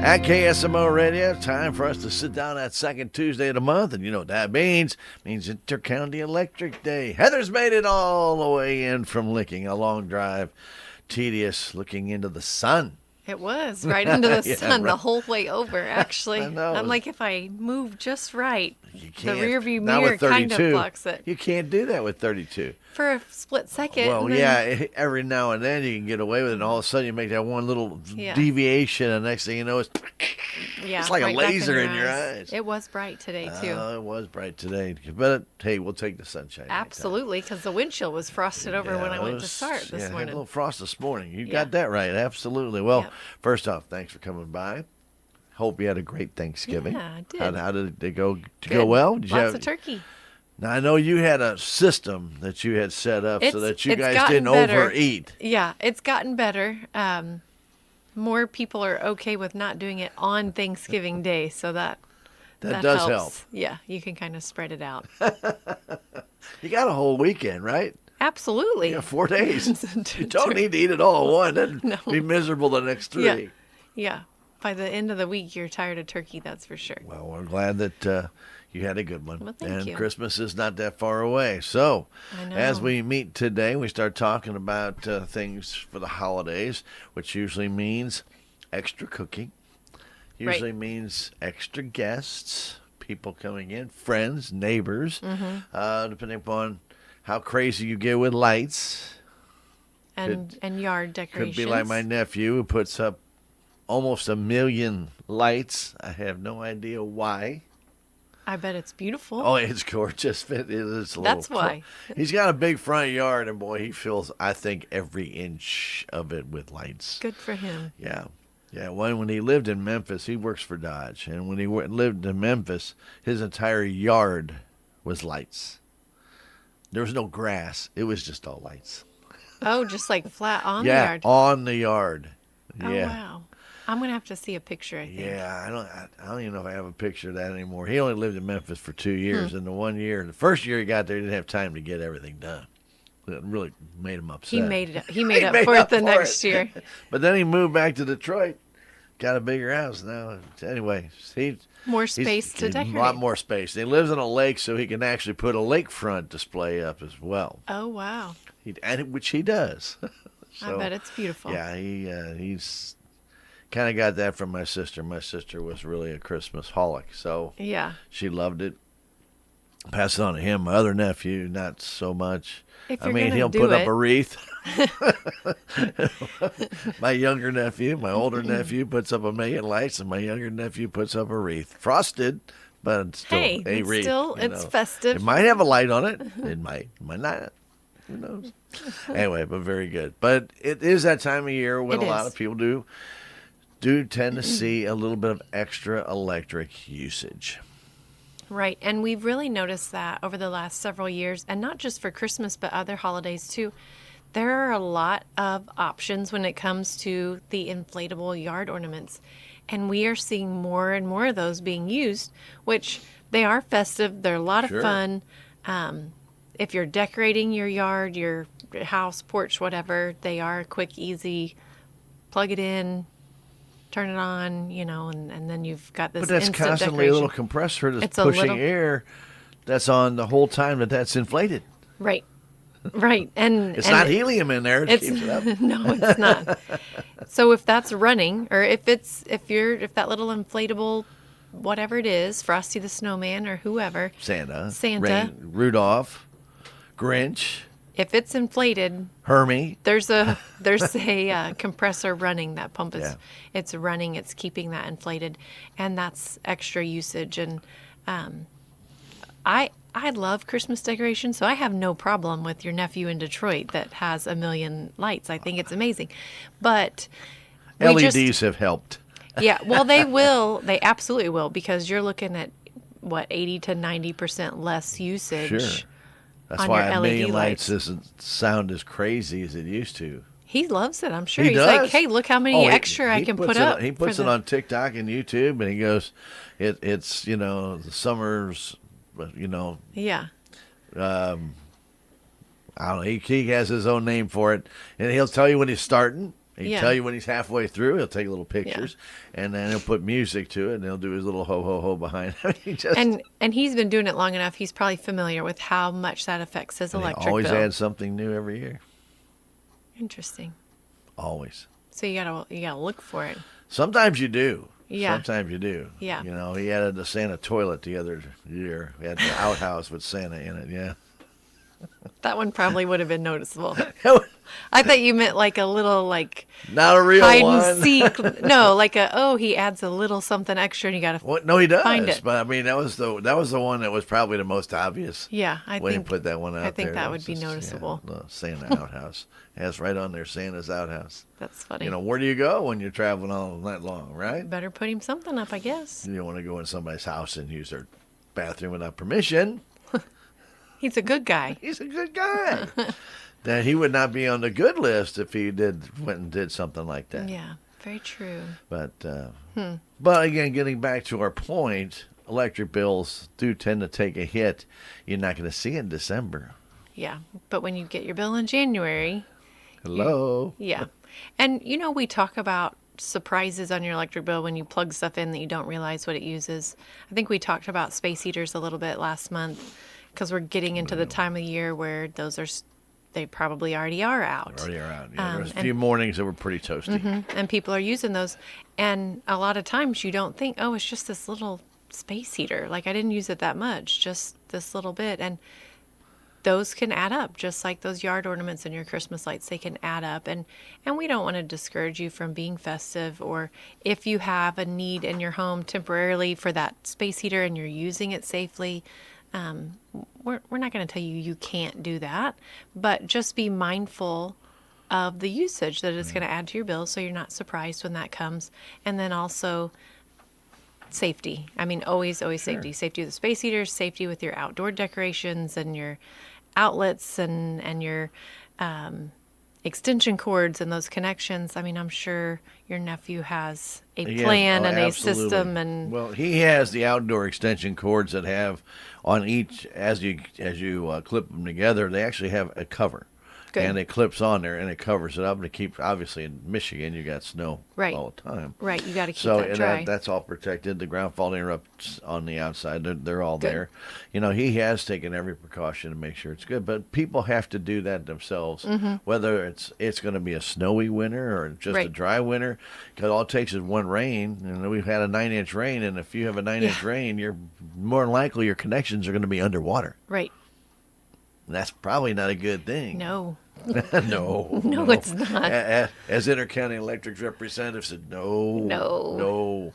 At KSMO Radio, time for us to sit down that second Tuesday of the month, and you know what that means. It means Intercounty Electric Day. Heather's made it all the way in from Licking, a long drive, tedious, looking into the sun. It was right into the Yeah, sun right. the whole way over, actually. I know. I'm like, if I move just right, You the can't. rear view Not mirror with kind 32. of blocks it You can't do that with 32. for a split second. Well, and then- yeah, every now and then you can get away with it, and all of a sudden you make that one little Yeah. deviation, and next thing you know, yeah, it's like a right back laser in your eyes. It was bright today, too. It was bright today. But, hey, we'll take the sunshine. anytime. Absolutely, because the windshield was frosted over when I went to start this Had a morning. little frost this morning. You Yeah. got that right. Absolutely. Well, Yep. first off, thanks for coming by. Hope you had a great Thanksgiving. Yeah, I did. How did it go? Did it Good. go well? Did you Lots have- of turkey. Now, I know you had a system that you had set up so It's- that you it's guys gotten didn't better. overeat. Yeah, it's gotten better. More people are okay with not doing it on Thanksgiving Day, so that Does helps. help. Yeah, you can kind of spread it out. You got a whole weekend, right? Absolutely. Yeah, 4 days. You don't True. need to eat it all at once. That'd No. be miserable the next 3. Yeah. Yeah. By the end of the week, you're tired of turkey, that's for sure. Well, we're glad that you had a good one. Well, thank and you. Christmas is not that far away. So, I know. as we meet today, we start talking about things for the holidays, which usually means extra cooking, usually means extra guests, people coming in, friends, neighbors, Mm-hmm. depending upon how crazy you get with lights. And yard decorations. Could be like my nephew who puts up almost 1 million lights. I have no idea why. I bet it's beautiful. Oh, it's gorgeous. It is a little That's why. He's got a big front yard, and boy, he fills, I think, every inch of it with lights. Good for him. Yeah. Yeah, when he lived in Memphis, he works for Dodge, and when he lived in Memphis, his entire yard was lights. There was no grass. It was just all lights. Oh, just like flat on yeah, the yard. on the yard. Oh, Yeah. wow. I'm going to have to see a picture, I think. Yeah, I don't even know if I have a picture of that anymore. He only lived in Memphis for 2 years, Hmm. and the first year he got there, he didn't have time to get everything done. It really made him upset. He made up for it the next year. But then he moved back to Detroit, got a bigger house now. Anyway, More space to he's decorate. A lot more space. He lives on a lake, so he can actually put a lakefront display up as well. Oh, wow. Which he does. I bet it's beautiful. Yeah, he's kind of got that from my sister. My sister was really a Christmas holic, so Yeah. she loved it. Pass it on to him. My other nephew, not so much. If I you're mean, gonna he'll do put up it- a wreath. My younger nephew, my older nephew puts up 1 million lights, and my younger nephew puts up a wreath. Frosted, but it's still Hey, a it's wreath. still- you it's know. festive. It might have a light on it. It might not. Who knows? Anyway, but very good. But it is that time of year when It a lot is. of people do tend to see a little bit of extra electric usage. Right. And we've really noticed that over the last several years, and not just for Christmas, but other holidays too. There are a lot of options when it comes to the inflatable yard ornaments. And we are seeing more and more of those being used, which they are festive. They're a lot Sure. of fun. If you're decorating your yard, your house, porch, whatever, they are quick, easy. Plug it in, turn it on, and then you've got this But that's instant constantly a little decoration. compressor that's It's a pushing little- air that's on the whole time that's inflated. Right. Right. And It's and not helium in there. It It's keeps it up. no, it's not. So if that's running, or if that little inflatable, whatever it is, Frosty the Snowman or whoever, Santa. Rudolph. Grinch. if it's inflated, Hermie. there's a compressor running. That pump is Yeah. it's running. It's keeping that inflated, and that's extra usage. And I love Christmas decorations, so I have no problem with your nephew in Detroit that has 1 million lights. I think it's amazing, but we LEDs have helped. yeah, well, they will. They absolutely will, because you're looking at what 80 to 90% less usage. Sure. That's on why your 1 million LED lights lights. doesn't sound as crazy as it used to. He loves it. I'm sure. He He's does. like, hey, look how many Oh, extra I can puts put it up. on- He for puts it the- on TikTok and YouTube, and he goes, "It's the summer's, Yeah. I don't know. He has his own name for it, and he'll tell you when he's starting. He'll Yeah. tell you when he's halfway through. He'll take little pictures, and then he'll put music to it, and he'll do his little ho ho ho behind. He just And he's been doing it long enough. He's probably familiar with how much that affects his and he electric always bill. adds something new every year. Interesting. Always. So you gotta look for it. Sometimes you do. Yeah. Sometimes you do. Yeah. You know, he added the Santa toilet the other year. He had the outhouse with Santa in it. Yeah. That one probably would have been noticeable. I thought you meant like a little like Not a real hide one. and seek. No, like he adds a little something extra, and you gotta. What? No, he does. Find it. But I mean, that was the one that was probably the most obvious. Yeah, I when think he put that one out I think there. that It would was be just, noticeable. Yeah, the Santa outhouse. It has right on there Santa's outhouse. That's funny. You know, where do you go when you're traveling all night long, right? Better put him something up, I guess. You don't want to go in somebody's house and use their bathroom without permission. He's a good guy. He's a good guy. That he would not be on the good list if he went and did something like that. Yeah, very true. But but again, getting back to our point, electric bills do tend to take a hit. You're not going to see it in December. Yeah, but when you get your bill in January, Hello. yeah. And we talk about surprises on your electric bill when you plug stuff in that you don't realize what it uses. I think we talked about space heaters a little bit last month because we're getting into the time of year where they probably already are out. Already are out. Yeah, there's a and- few mornings that were pretty toasty. And people are using those. And a lot of times you don't think, oh, it's just this little space heater. Like I didn't use it that much, just this little bit. And those can add up, just like those yard ornaments and your Christmas lights. They can add up. And we don't want to discourage you from being festive, or if you have a need in your home temporarily for that space heater and you're using it safely, we're not going to tell you can't do that, but just be mindful of the usage that it's going to add to your bill so you're not surprised when that comes. And then also safety. I mean, always safety. Safety with the space heaters, safety with your outdoor decorations and your outlets and your extension cords and those connections. I mean, I'm sure your nephew has a plan and absolutely. a system. And well, he has the outdoor extension cords that have on each as you clip them together. They actually have a cover. Good. And it clips on there and it covers it up, and it keeps, obviously in Michigan you got snow Right. all the time. right, you got to keep So that dry. that's all protected. The ground fault interrupts on the outside, they're all Good. there. You know, he has taken every precaution to make sure it's good, but people have to do that themselves, whether it's going to be a snowy winter or just a Right. dry winter, because all it takes is one rain. And we've had a 9-inch rain, and if you have a 9-inch rain, you're more than likely your connections are going to be underwater. Right. And that's probably not a good thing. No. No, it's not. As Intercounty Electric's representative said, no. No.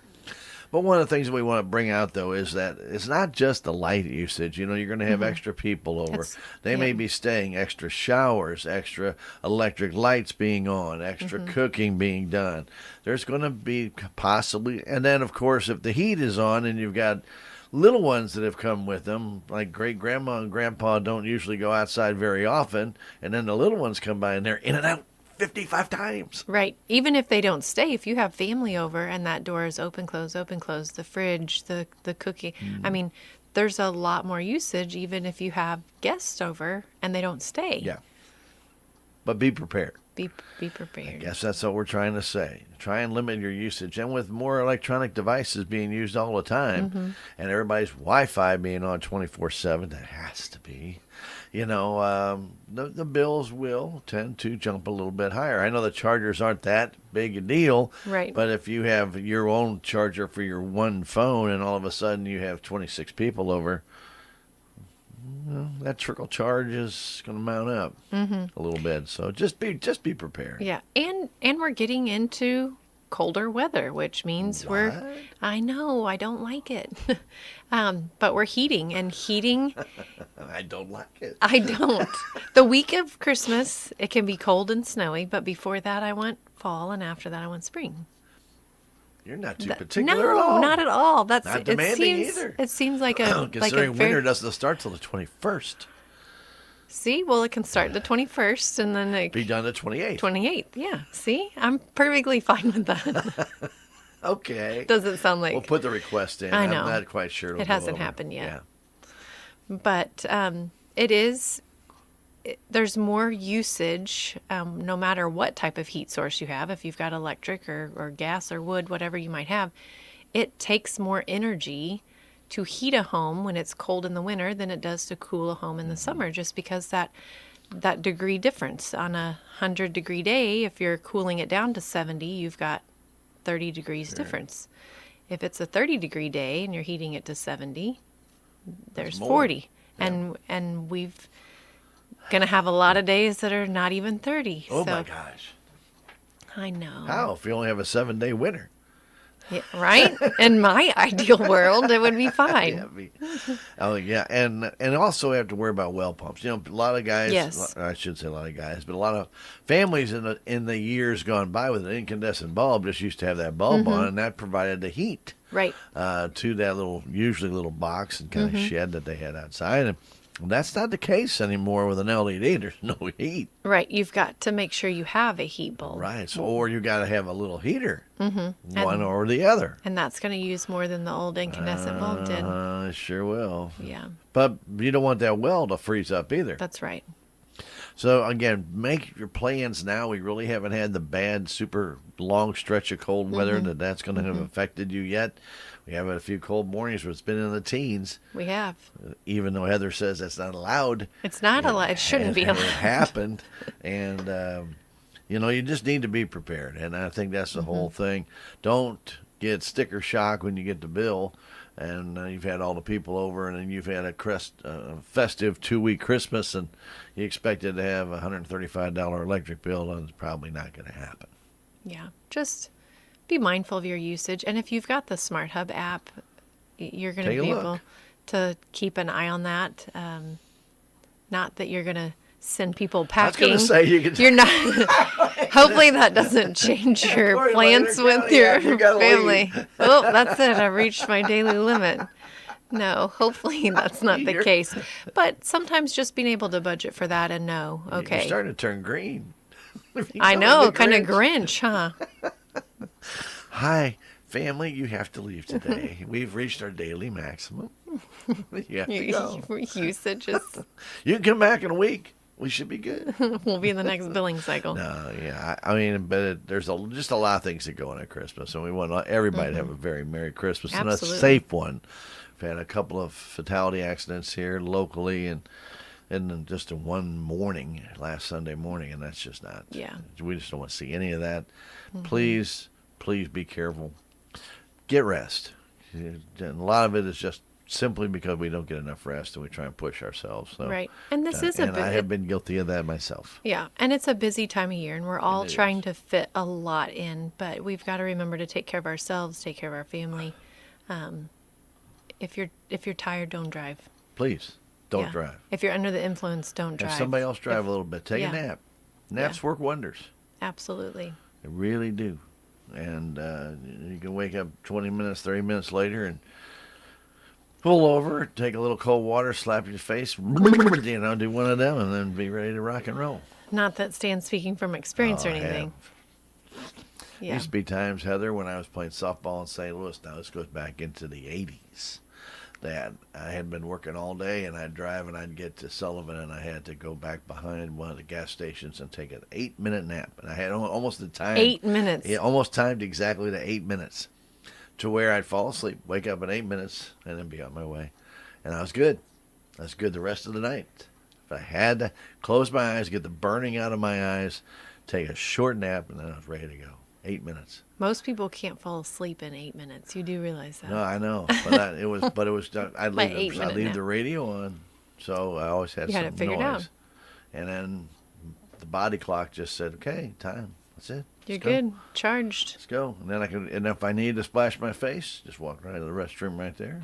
But one of the things that we want to bring out, though, is that it's not just the light usage. You know, you're going to have extra people over. They may be staying, extra showers, extra electric lights being on, extra cooking being done. There's going to be possibly, and then, of course, if the heat is on and you've got little ones that have come with them, like great grandma and grandpa don't usually go outside very often, and then the little ones come by and they're in and out 55 times. Right. Even if they don't stay, if you have family over and that door is open, close, the fridge, the cooking, I mean, there's a lot more usage even if you have guests over and they don't stay. Yeah. But be prepared. Be prepared. I guess that's what we're trying to say. Try and limit your usage. And with more electronic devices being used all the time, and everybody's Wi-Fi being on 24/7, that has to be, you know, the bills will tend to jump a little bit higher. I know the chargers aren't that big a deal, Right. but if you have your own charger for your one phone and all of a sudden you have 26 people over, well, that trickle charge is going to mount up a little bit. So just be prepared. Yeah. And we're getting into colder weather, which means I know, I don't like it. But we're heating. I don't like it. I don't. The week of Christmas, it can be cold and snowy, but before that I want fall and after that I want spring. You're not too particular No, at all. not at all. That's Not demanding either. It seems like a Considering very, winter doesn't start till the 21st. See, well, it can start the 21st and then Be done the 28th. 28th. Yeah. See, I'm perfectly fine with that. Okay. Doesn't sound like We'll put the request in. I know. I'm not quite sure. It'll It go hasn't over. happened yet. Yeah. But it is there's more usage, no matter what type of heat source you have. If you've got electric or gas or wood, whatever you might have, it takes more energy to heat a home when it's cold in the winter than it does to cool a home in the summer, just because that degree difference on 100-degree day, if you're cooling it down to 70, you've got 30 degrees difference. If it's a 30-degree day and you're heating it to 70, there's 40. Yeah. And we've going to have a lot of days that are not even 30. Oh, my gosh. I know. How if you only have a 7-day winter? Yeah, right? In my ideal world, it would be fine. Yeah, and also we have to worry about well pumps. You know, a lot of guys. Yes. I should say a lot of guys, but a lot of families in the years gone by with an incandescent bulb just used to have that bulb on, and that provided the heat. Right. To that usually little box and kind of shed that they had outside. And that's not the case anymore with an LED. There's no heat. Right. You've got to make sure you have a heat bulb. Right. So, or you got to have a little heater, one or the other. And that's going to use more than the old incandescent bulb did. It sure will. Yeah. But you don't want that well to freeze up either. That's right. So, again, make your plans now. We really haven't had the bad, super long stretch of cold weather that's going to have affected you yet. We have a few cold mornings where it's been in the teens. We have. Even though Heather says that's not allowed. It's not allowed. It shouldn't be allowed. It happened. And, you just need to be prepared. And I think that's the whole thing. Don't get sticker shock when you get the bill. And you've had all the people over, and then you've had a festive 2-week Christmas, and you expected to have a $135 electric bill, and it's probably not going to happen. Yeah, just be mindful of your usage. And if you've got the Smart Hub app, you're going to be able to keep an eye on that. Not that you're going to send people packing. I was going to say you're not. Hopefully that doesn't change your plans with your family. Oh, that's it. I've reached my daily limit. No, hopefully that's not the case. But sometimes just being able to budget for that and know, okay. You're starting to turn green. I know, kind of Grinch, huh? Hi, family, you have to leave today. We've reached our daily maximum. You have to go. Usage is... You can come back in a week. We should be good. We'll be in the next billing cycle. No, yeah. I mean, but there's just a lot of things that go on at Christmas, and we want everybody to have a very Merry Christmas and a safe one. We've had a couple of fatality accidents here locally, and just in one morning, last Sunday morning, and that's just not. Yeah. We just don't want to see any of that. Please be careful. Get rest. And a lot of it is just simply because we don't get enough rest and we try and push ourselves. So, right. And this is and I have been guilty of that myself. Yeah. And it's a busy time of year, and we're all trying to fit a lot in, but we've got to remember to take care of ourselves, take care of our family. If you're tired, don't drive. Please don't drive. If you're under the influence, don't drive. Have somebody else drive a little bit. Take a nap. Naps work wonders. Absolutely. They really do. And you can wake up 20 minutes, 30 minutes later and pull over, take a little cold water, slap your face, do one of them, and then be ready to rock and roll. Not that Stan's speaking from experience or anything. Yeah. Used to be times, Heather, when I was playing softball in St. Louis. Now this goes back into the 80s. That I had been working all day, and I'd drive, and I'd get to Sullivan, and I had to go back behind one of the gas stations and take an 8-minute nap. And I had almost the time. 8 minutes. Yeah, almost timed exactly to 8 minutes, to where I'd fall asleep, wake up in 8 minutes, and then be on my way. And I was good. I was good the rest of the night. If I had to close my eyes, get the burning out of my eyes, take a short nap, and then I was ready to go. 8 minutes. Most people can't fall asleep in 8 minutes. You do realize that? No, I know, but it was. I'd leave the radio on, so I always had some figured noise. Out. And then the body clock just said, "Okay, time. That's it. You're good. Charged. Let's go." And then and if I needed to splash my face, just walk right to the restroom right there,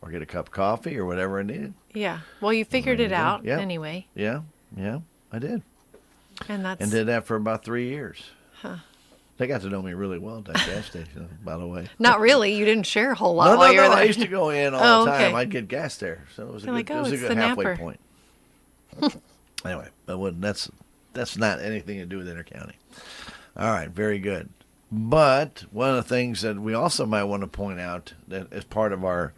or get a cup of coffee or whatever I needed. Yeah. Well, you figured it out anyway. Yeah, I did. And did that for about 3 years. Huh. They got to know me really well at that gas station, by the way. Not really. You didn't share a whole lot No, there. I used to go in all the time. Okay. I'd get gas there. So it was a good halfway napper. point. Anyway, but that's not anything to do with Intercounty. All right, very good. But one of the things that we also might want to point out that as part of our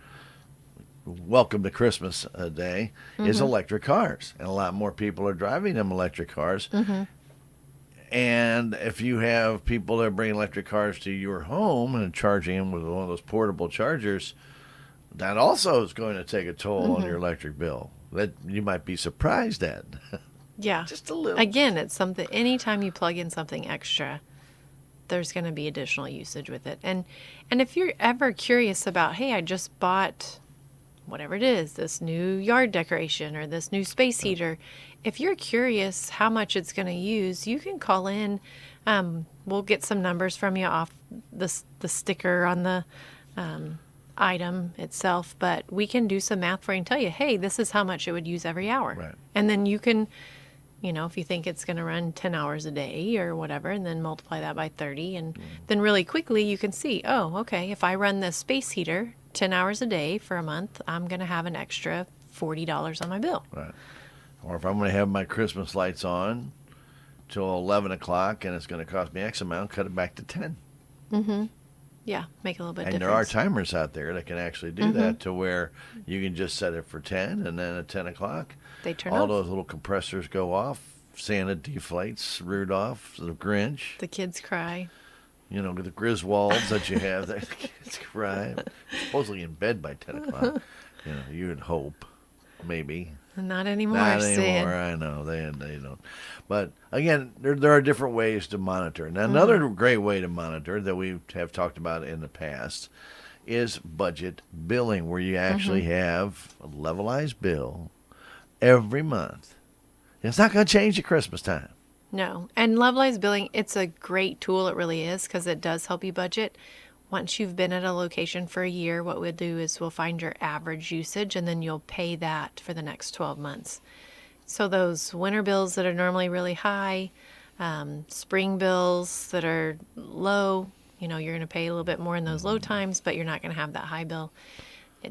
welcome to Christmas Day, is electric cars. And a lot more people are driving them electric cars. And if you have people that bring electric cars to your home and charging them with one of those portable chargers, that also is going to take a toll on your electric bill that you might be surprised at. Yeah. Just a little. Again, it's something, anytime you plug in something extra, there's going to be additional usage with it. And if you're ever curious about, hey, I just bought whatever it is, this new yard decoration or this new space heater, if you're curious how much it's going to use, you can call in. We'll get some numbers from you off the sticker on the item itself, but we can do some math for you and tell you, hey, this is how much it would use every hour. Right. And then you can, if you think it's going to run 10 hours a day or whatever, and then multiply that by 30. And then really quickly you can see, oh, okay, if I run this space heater 10 hours a day for a month, I'm going to have an extra $40 on my bill. Right. Or if I'm going to have my Christmas lights on till 11 o'clock and it's going to cost me X amount, cut it back to 10. Yeah, make a little bit And difference. there are timers out there that can actually do that to where you can just set it for 10, and then at 10 o'clock, They turn all off. those little compressors go off. Santa deflates, Rudolph, the Grinch, The kids cry. the Griswolds that you have there. The kids cry. Supposedly in bed by 10 o'clock. You would hope. Maybe. Not anymore, Not Sid. anymore. I know they don't. But again, there are different ways to monitor. Now, another great way to monitor that we have talked about in the past is budget billing, where you actually have a levelized bill every month. It's not going to change at Christmas time. No. And levelized billing, it's a great tool. It really is, because it does help you budget. Once you've been at a location for a year, what we'll do is we'll find your average usage, and then you'll pay that for the next 12 months. So those winter bills that are normally really high, spring bills that are low, you're going to pay a little bit more in those low times, but you're not going to have that high bill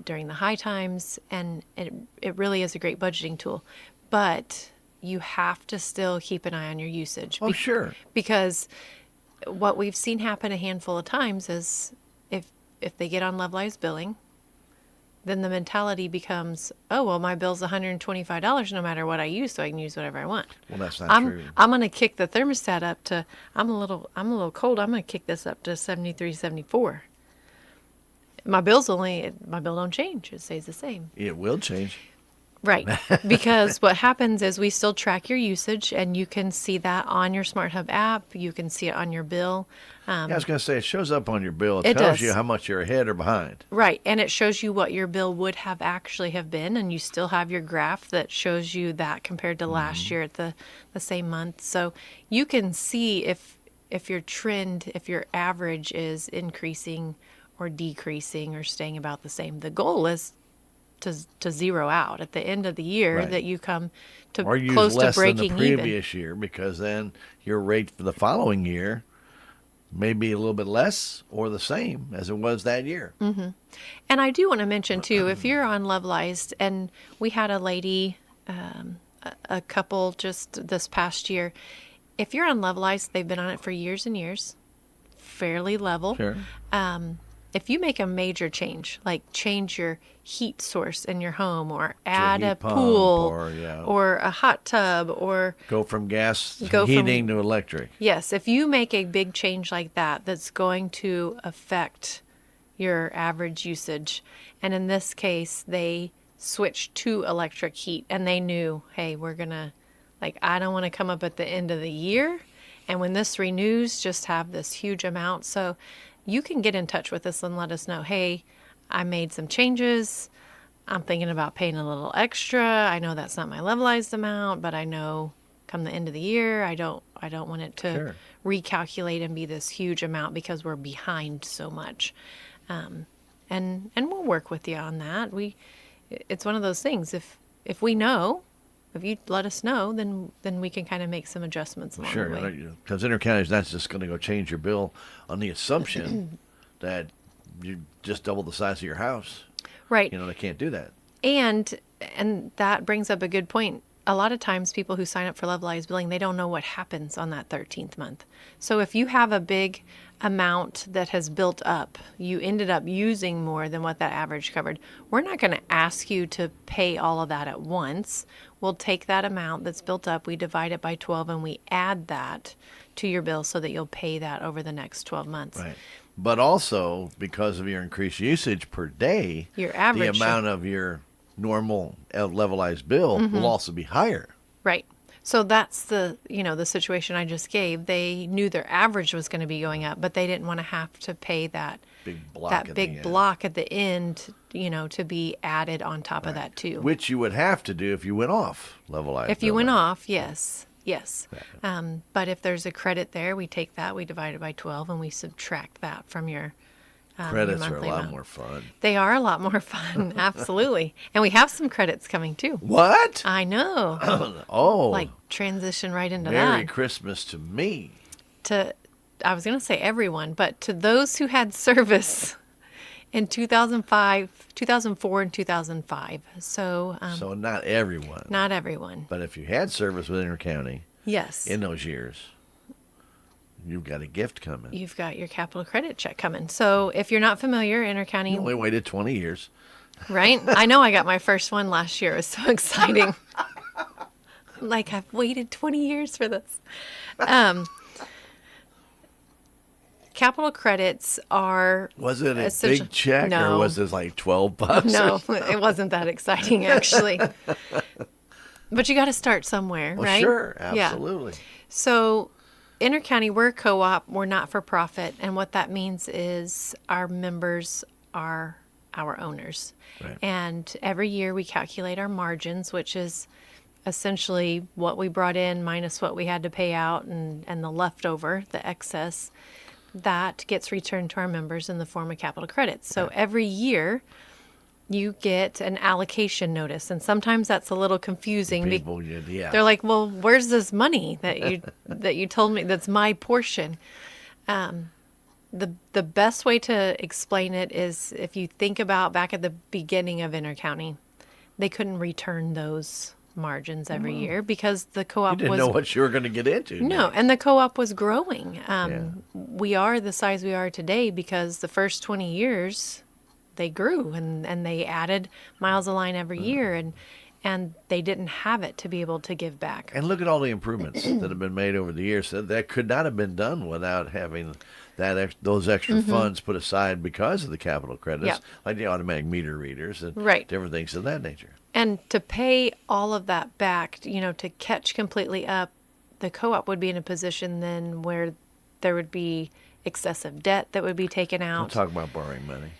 during the high times. And it really is a great budgeting tool. But you have to still keep an eye on your usage. Oh, sure. Because what we've seen happen a handful of times is if they get on levelized billing, then the mentality becomes, oh, well, my bill's $125 no matter what I use, so I can use whatever I want. Well, that's not true. I'm going to kick the thermostat up to, I'm a little cold, I'm going to kick this up to 73, 74. My bill don't change. It stays the same. It will change. Right. Because what happens is we still track your usage, and you can see that on your Smart Hub app. You can see it on your bill. I was going to say, it shows up on your bill. It It tells does. you how much you're ahead or behind. Right. And it shows you what your bill would have actually have been. And you still have your graph that shows you that compared to last year at the same month. So you can see if your trend, if your average is increasing or decreasing or staying about the same. The goal is to zero out at the end of the year, Right. that you come to Or use close to less than the breaking even. previous year, because then your rate for the following year may be a little bit less or the same as it was that year. And I do want to mention too, if you're on levelized, and we had a lady, a couple just this past year, if you're on levelized, they've been on it for years and years, fairly level. Sure. If you make a major change, like change your heat source in your home, or add a heat pump, pool, or a hot tub, or go from gas Go from- heating to electric. yes, if you make a big change like that, that's going to affect your average usage. And in this case, they switched to electric heat, and they knew, hey, we're going to, I don't want to come up at the end of the year, and when this renews, just have this huge amount. So you can get in touch with us and let us know, hey, I made some changes. I'm thinking about paying a little extra. I know that's not my levelized amount, but I know come the end of the year, I don't want it to Sure. recalculate and be this huge amount because we're behind so much. And we'll work with you on that. It's one of those things. If we know, if you let us know, then we can kind of make some adjustments along the way. Sure, because Intercounty is not just going to go change your bill on the assumption that you just double the size of your house. Right. They can't do that. And that brings up a good point. a lot of times people who sign up for levelized billing, they don't know what happens on that 13th month. So if you have a big amount that has built up, you ended up using more than what that average covered, we're not going to ask you to pay all of that at once. We'll take that amount that's built up, we divide it by 12, and we add that to your bill so that you'll pay that over the next 12 months. Right. But also, because of your increased usage per day, Your average, the amount of your normal levelized bill will also be higher. right. So that's the situation I just gave. They knew their average was going to be going up, but they didn't want to have to pay that Big block that at big the end. block at the end, to be added on top of that too. Which you would have to do if you went off levelized If you billing. went off, yes. But if there's a credit there, we take that, we divide it by 12, and we subtract that from your Credits are a monthly lot amount. more fun. They are a lot more fun, absolutely. And we have some credits coming too. What? I know. Oh, Like transition right into Merry that. Christmas to me. I was going to say everyone, but to those who had service in 2004 and 2005. So, So not everyone. not everyone. But if you had service within your county Yes. in those years, you've got a gift coming. You've got your capital credit check coming. So if you're not familiar, You intercounty, only waited 20 years. right? I know I got my first one last year. It was so exciting. Like I've waited 20 years for this. Capital credits are Was it a essential- big check or No. was it like 12 bucks? no, it wasn't that exciting actually. But you got to start somewhere, Well, right? sure, Yeah. absolutely. So, Intercounty, we're a co-op. We're not for profit, and what that means is our members are our owners. Right. And every year we calculate our margins, which is essentially what we brought in minus what we had to pay out, and the leftover, the excess, that gets returned to our members in the form of capital credits. So every year you get an allocation notice, and sometimes that's a little confusing. People, yeah. They're like, "Well, where's this money that you told me that's my portion?" The best way to explain it is if you think about back at the beginning of Intercounty, they couldn't return those margins every year because the you co-op didn't was know what you were going to get into. no, and the co-op was growing. Yeah. We are the size we are today because the first 20 years they grew and they added miles of line every year, and they didn't have it to be able to give back. And look at all the improvements that have been made over the years. That could not have been done without having those extra funds put aside because of the capital credits, Yep. like the automatic meter readers and Right. different things of that nature. And to pay all of that back, to catch completely up, the co-op would be in a position then where there would be excessive debt that would be taken Don't out, talk about borrowing money.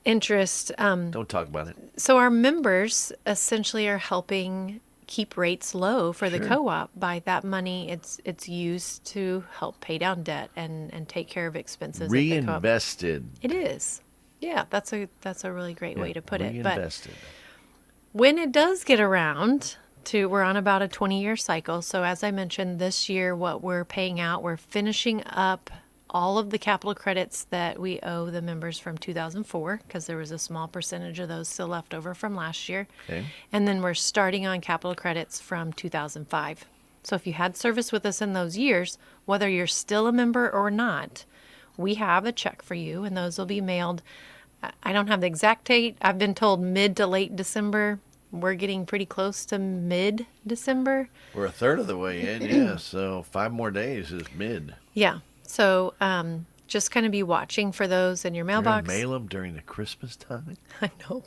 interest. Don't talk about it. So our members essentially are helping keep rates low for the Sure. co-op. By that money, it's used to help pay down debt and take care of expenses. at the co-op. Reinvested. It is. Yeah, that's a really great way to put it. But Reinvested. when it does get around to, we're on about a 20-year cycle. So as I mentioned, this year, what we're paying out, we're finishing up all of the capital credits that we owe the members from 2004, because there was a small percentage of those still left over from last year. Okay. And then we're starting on capital credits from 2005. So if you had service with us in those years, whether you're still a member or not, we have a check for you, and those will be mailed. I don't have the exact date. I've been told mid to late December. We're getting pretty close to mid-December. We're a third of the way in, yeah. So 5 more days is mid. Yeah. So just kind of be watching for those in your You're gonna mailbox. mail them during the Christmas time? I know.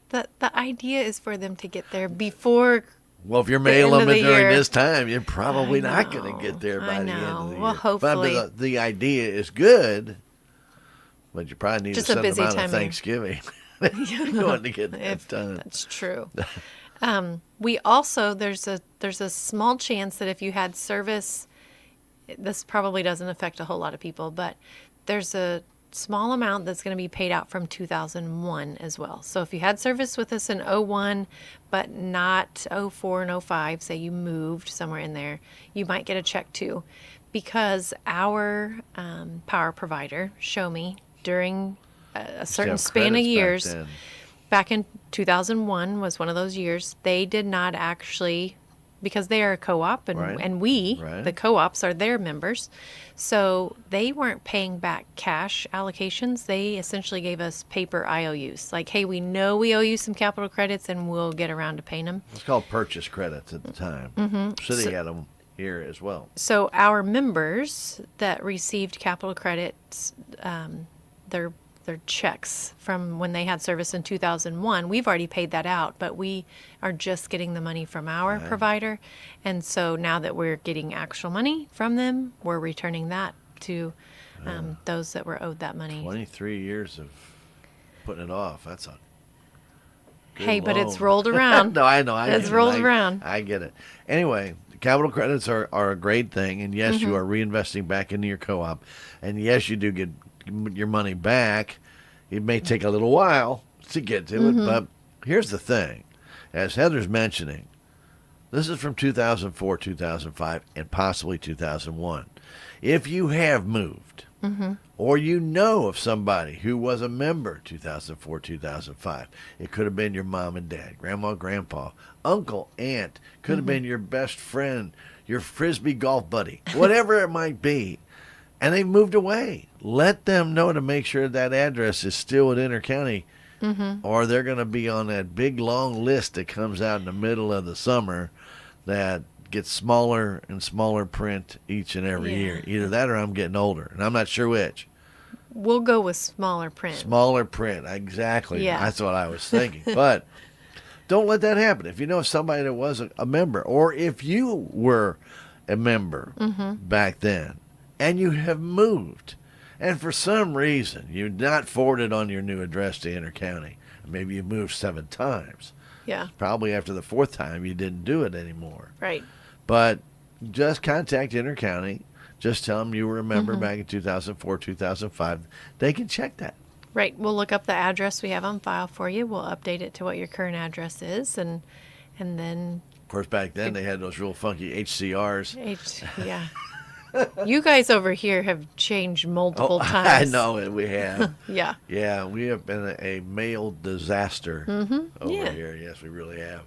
The idea is for them to get there before. Well, if you're end mailing of them the during year. this time, you're probably I not going to know, get there by I the end of know. the Well, year. hopefully. But the idea is good, but you probably need Just a a certain busy amount time of of year. Thanksgiving. You want to get that If done. that's true. We also, there's a small chance that if you had service, this probably doesn't affect a whole lot of people, but there's a small amount that's going to be paid out from 2001 as well. So if you had service with us in '01, but not '04 and '05, say you moved somewhere in there, you might get a check too, because our power provider, Show Me, during a certain Have span of credits back years, then. back in 2001 was one of those years. They did not actually, because they are a co-op, and Right. and we, Right. the co-ops, are their members, so they weren't paying back cash allocations. They essentially gave us paper IOUs, like, hey, we know we owe you some capital credits, and we'll get around to paying them. It's called purchase credits at the time. Mm-hmm. City had them here as well. So our members that received capital credits, their checks from when they had service in 2001, we've already paid that out, but we are just getting the money from our provider. And so now that we're getting actual money from them, we're returning that to those that were owed that money. 23 years of putting it off. That's a good Hey, but it's loan. rolled around. No, I know. It's rolled around. I get it. Anyway, capital credits are a great thing. And yes, you are reinvesting back into your co-op. And yes, you do get your money back. It may take a little while to get to it. But here's the thing. As Heather's mentioning, this is from 2004, 2005, and possibly 2001. If you have moved, or you know of somebody who was a member 2004, 2005, it could have been your mom and dad, grandma, grandpa, uncle, aunt, could have been your best friend, your Frisbee golf buddy, whatever it might be, and they moved away. Let them know to make sure that address is still at Inter County, or they're going to be on that big long list that comes out in the middle of the summer that gets smaller and smaller print each and every year. Either that or I'm getting older, and I'm not sure which. We'll go with smaller print. Smaller print, exactly. Yeah. That's what I was thinking. But don't let that happen. If you know somebody that was a member, or if you were a member back then, and you have moved, and for some reason you've not forwarded on your new address to Inter County, maybe you moved 7 times. Yeah. Probably after the 4th time you didn't do it anymore. Right. But just contact Inter County. Just tell them you were a member back in 2004, 2005. They can check that. Right. We'll look up the address we have on file for you. We'll update it to what your current address is, and then Of course, back then they had those real funky HCRs. yeah. You guys over here have changed multiple times. I know it. We have. Yeah. Yeah, we have been a mail disaster over Yeah. here. Yes, we really have.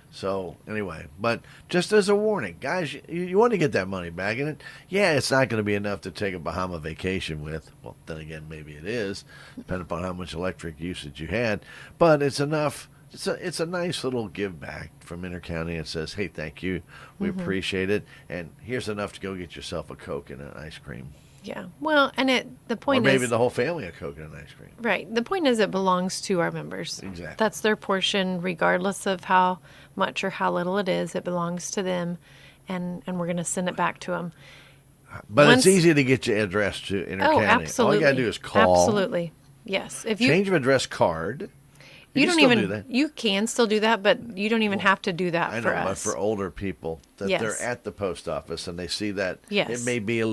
So anyway, but just as a warning, guys, you want to get that money back, and it's not going to be enough to take a Bahama vacation with. Well, then again, maybe it is, depending upon how much electric usage you had. But it's enough. It's a nice little give back from Inter County. It says, hey, thank you, we appreciate it, and here's enough to go get yourself a Coke and an ice cream. Yeah. Well, and the Or point maybe is, the whole family a Coke and an ice cream. right. The point is, it belongs to our members. Exactly. That's their portion, regardless of how much or how little it is. It belongs to them, and we're going to send it back to them. But Once- it's easy to get your address to Inter Oh, County. absolutely. All you got to do is call. Absolutely. Yes. If you Change of address card. you can don't still even do that. you can still do that, but you don't even have to do that I know, for but us. for older people that Yes. they're at the post office and they see that Yes. it may be a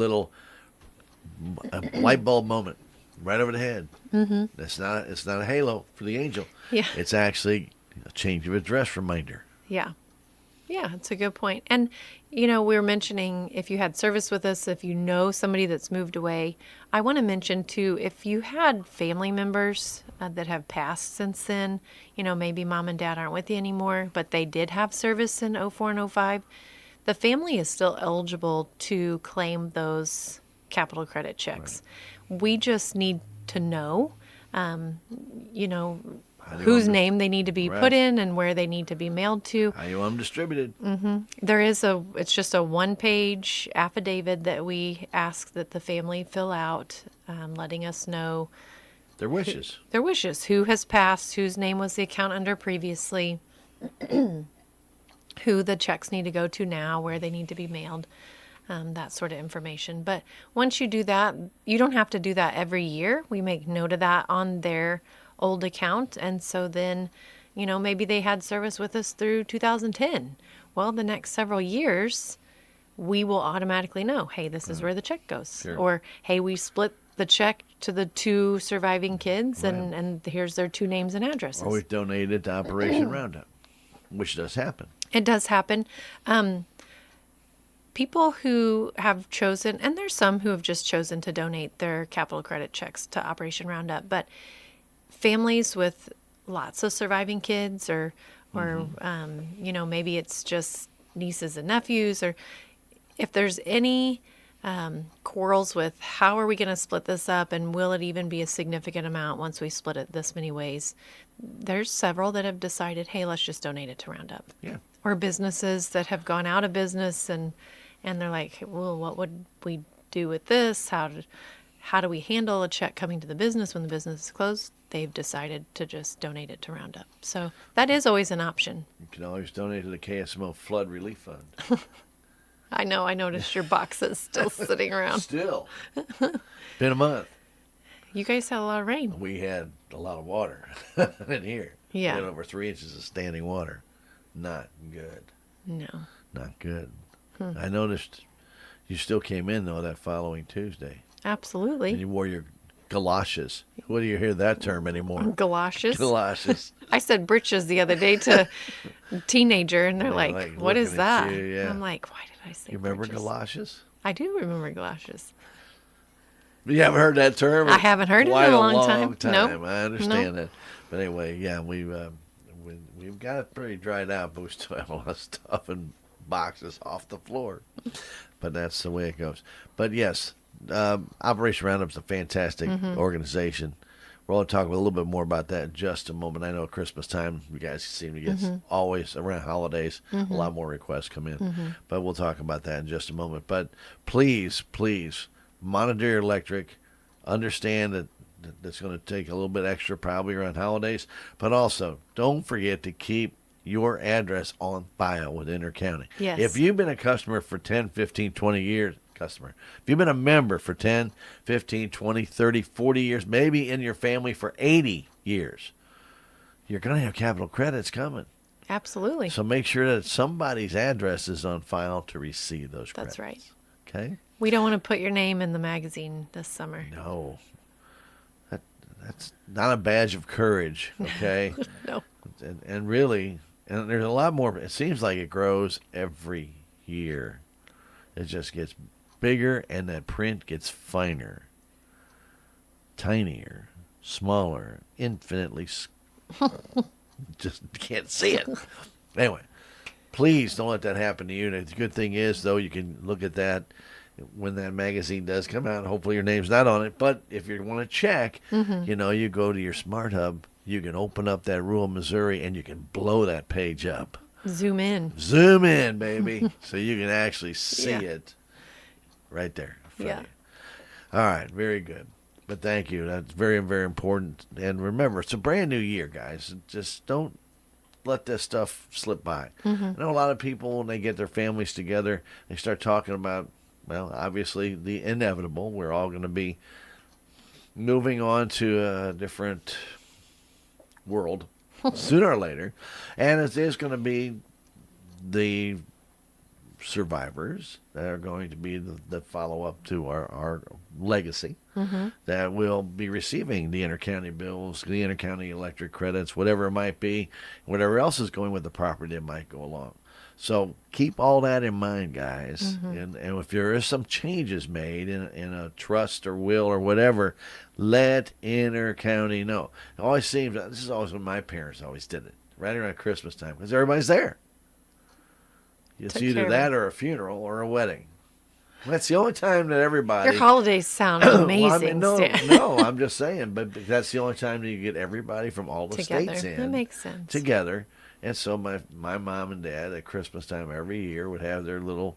light bulb moment right over the head. Mm-hmm. It's not a halo for the angel. Yeah. It's actually a change of address reminder. Yeah. Yeah, it's a good point. And, we were mentioning if you had service with us, if you know somebody that's moved away, I want to mention too, if you had family members that have passed since then, maybe mom and dad aren't with you anymore, but they did have service in 04 and 05, the family is still eligible to claim those capital credit checks. Right. We just need to know, whose name they need to be put in and where they need to be mailed to. How you want them distributed. It's just a 1-page affidavit that we ask that the family fill out, letting us know their wishes. Who has passed, whose name was the account under previously, who the checks need to go to now, where they need to be mailed, that sort of information. But once you do that, you don't have to do that every year. We make note of that on their old account, and so then maybe they had service with us through 2010. Well, the next several years we will automatically know, hey, this is where the check goes. Sure. Or hey, we split the check to the 2 surviving kids, and here's their 2 names and addresses. Or we've donated to Operation Roundup, which does happen. It does happen. People who have chosen, and there's some who have just chosen to donate their capital credit checks to Operation Roundup, but families with lots of surviving kids, or maybe it's just nieces and nephews, or if there's any quarrels with how are we going to split this up, and will it even be a significant amount once we split it this many ways, there's several that have decided, hey, let's just donate it to Roundup. Yeah. Or businesses that have gone out of business, and they're like, well, what would we do with this? How do we handle a check coming to the business when the business is closed? They've decided to just donate it to Roundup. So that is always an option. You can always donate to the KSMO Flood Relief Fund. I know. I noticed your box is still sitting around. Still. Been a month. You guys had a lot of rain. We had a lot of water in here. Yeah. We had over 3 inches of standing water. Not good. No. Not good. I noticed you still came in, though, that following Tuesday. Absolutely. And you wore your galoshes. What do you hear that term anymore? Galoshes? Galoshes. I said britches the other day to a teenager, and they're like, what is looking that? at you, yeah. I'm like, why did I say You remember britches? galoshes? I do remember galoshes. You haven't heard that term? I haven't heard it in Quite a long time. Nope. I understand that. But anyway, yeah, we've got it pretty dried out, but we still have a lot of stuff in boxes off the floor. But that's the way it goes. But yes, Operation Roundup's a fantastic organization. We're going to talk a little bit more about that in just a moment. I know at Christmas time, you guys seem to get always around holidays, a lot more requests come in. But we'll talk about that in just a moment. But please, monitor your electric. Understand that that's going to take a little bit extra probably around holidays. But also, don't forget to keep your address on file with Intercounty. Yes. If you've been a customer for 10, 15, 20 years, if you've been a member for 10, 15, 20, 30, 40 years, maybe in your family for 80 years, you're going to have capital credits coming. Absolutely. So make sure that somebody's address is on file to receive those credits. That's right. Okay? We don't want to put your name in the magazine this summer. No. That's not a badge of courage, okay? No. And really, and there's a lot more. It seems like it grows every year. It just gets bigger, and that print gets finer, tinier, smaller, infinitely. Just can't see it. Anyway, please don't let that happen to you. And the good thing is, though, you can look at that when that magazine does come out. Hopefully your name's not on it. But if you want to check, you go to your Smart Hub. You can open up that rural Missouri, and you can blow that page up. Zoom in. Zoom in, baby, so you can actually see it right there. Yeah. All right, very good. But thank you. That's very, very important. And remember, it's a brand new year, guys. Just don't let this stuff slip by. I know a lot of people, when they get their families together, they start talking about, well, obviously the inevitable. We're all going to be moving on to a different world sooner or later. And it is going to be the survivors that are going to be the follow-up to our legacy that will be receiving the intercounty bills, the intercounty electric credits, whatever it might be, whatever else is going with the property that might go along. So keep all that in mind, guys. And if there is some changes made in a trust or will or whatever, let intercounty know. It always seems, this is always when my parents always did it, right around Christmas time, because everybody's there. It's either that or a funeral or a wedding. That's the only time that everybody... Your holidays sound amazing, Stan. No, I'm just saying, but that's the only time that you get everybody from all the Together. states in. That makes sense. Together. And so my mom and dad at Christmas time every year would have their little,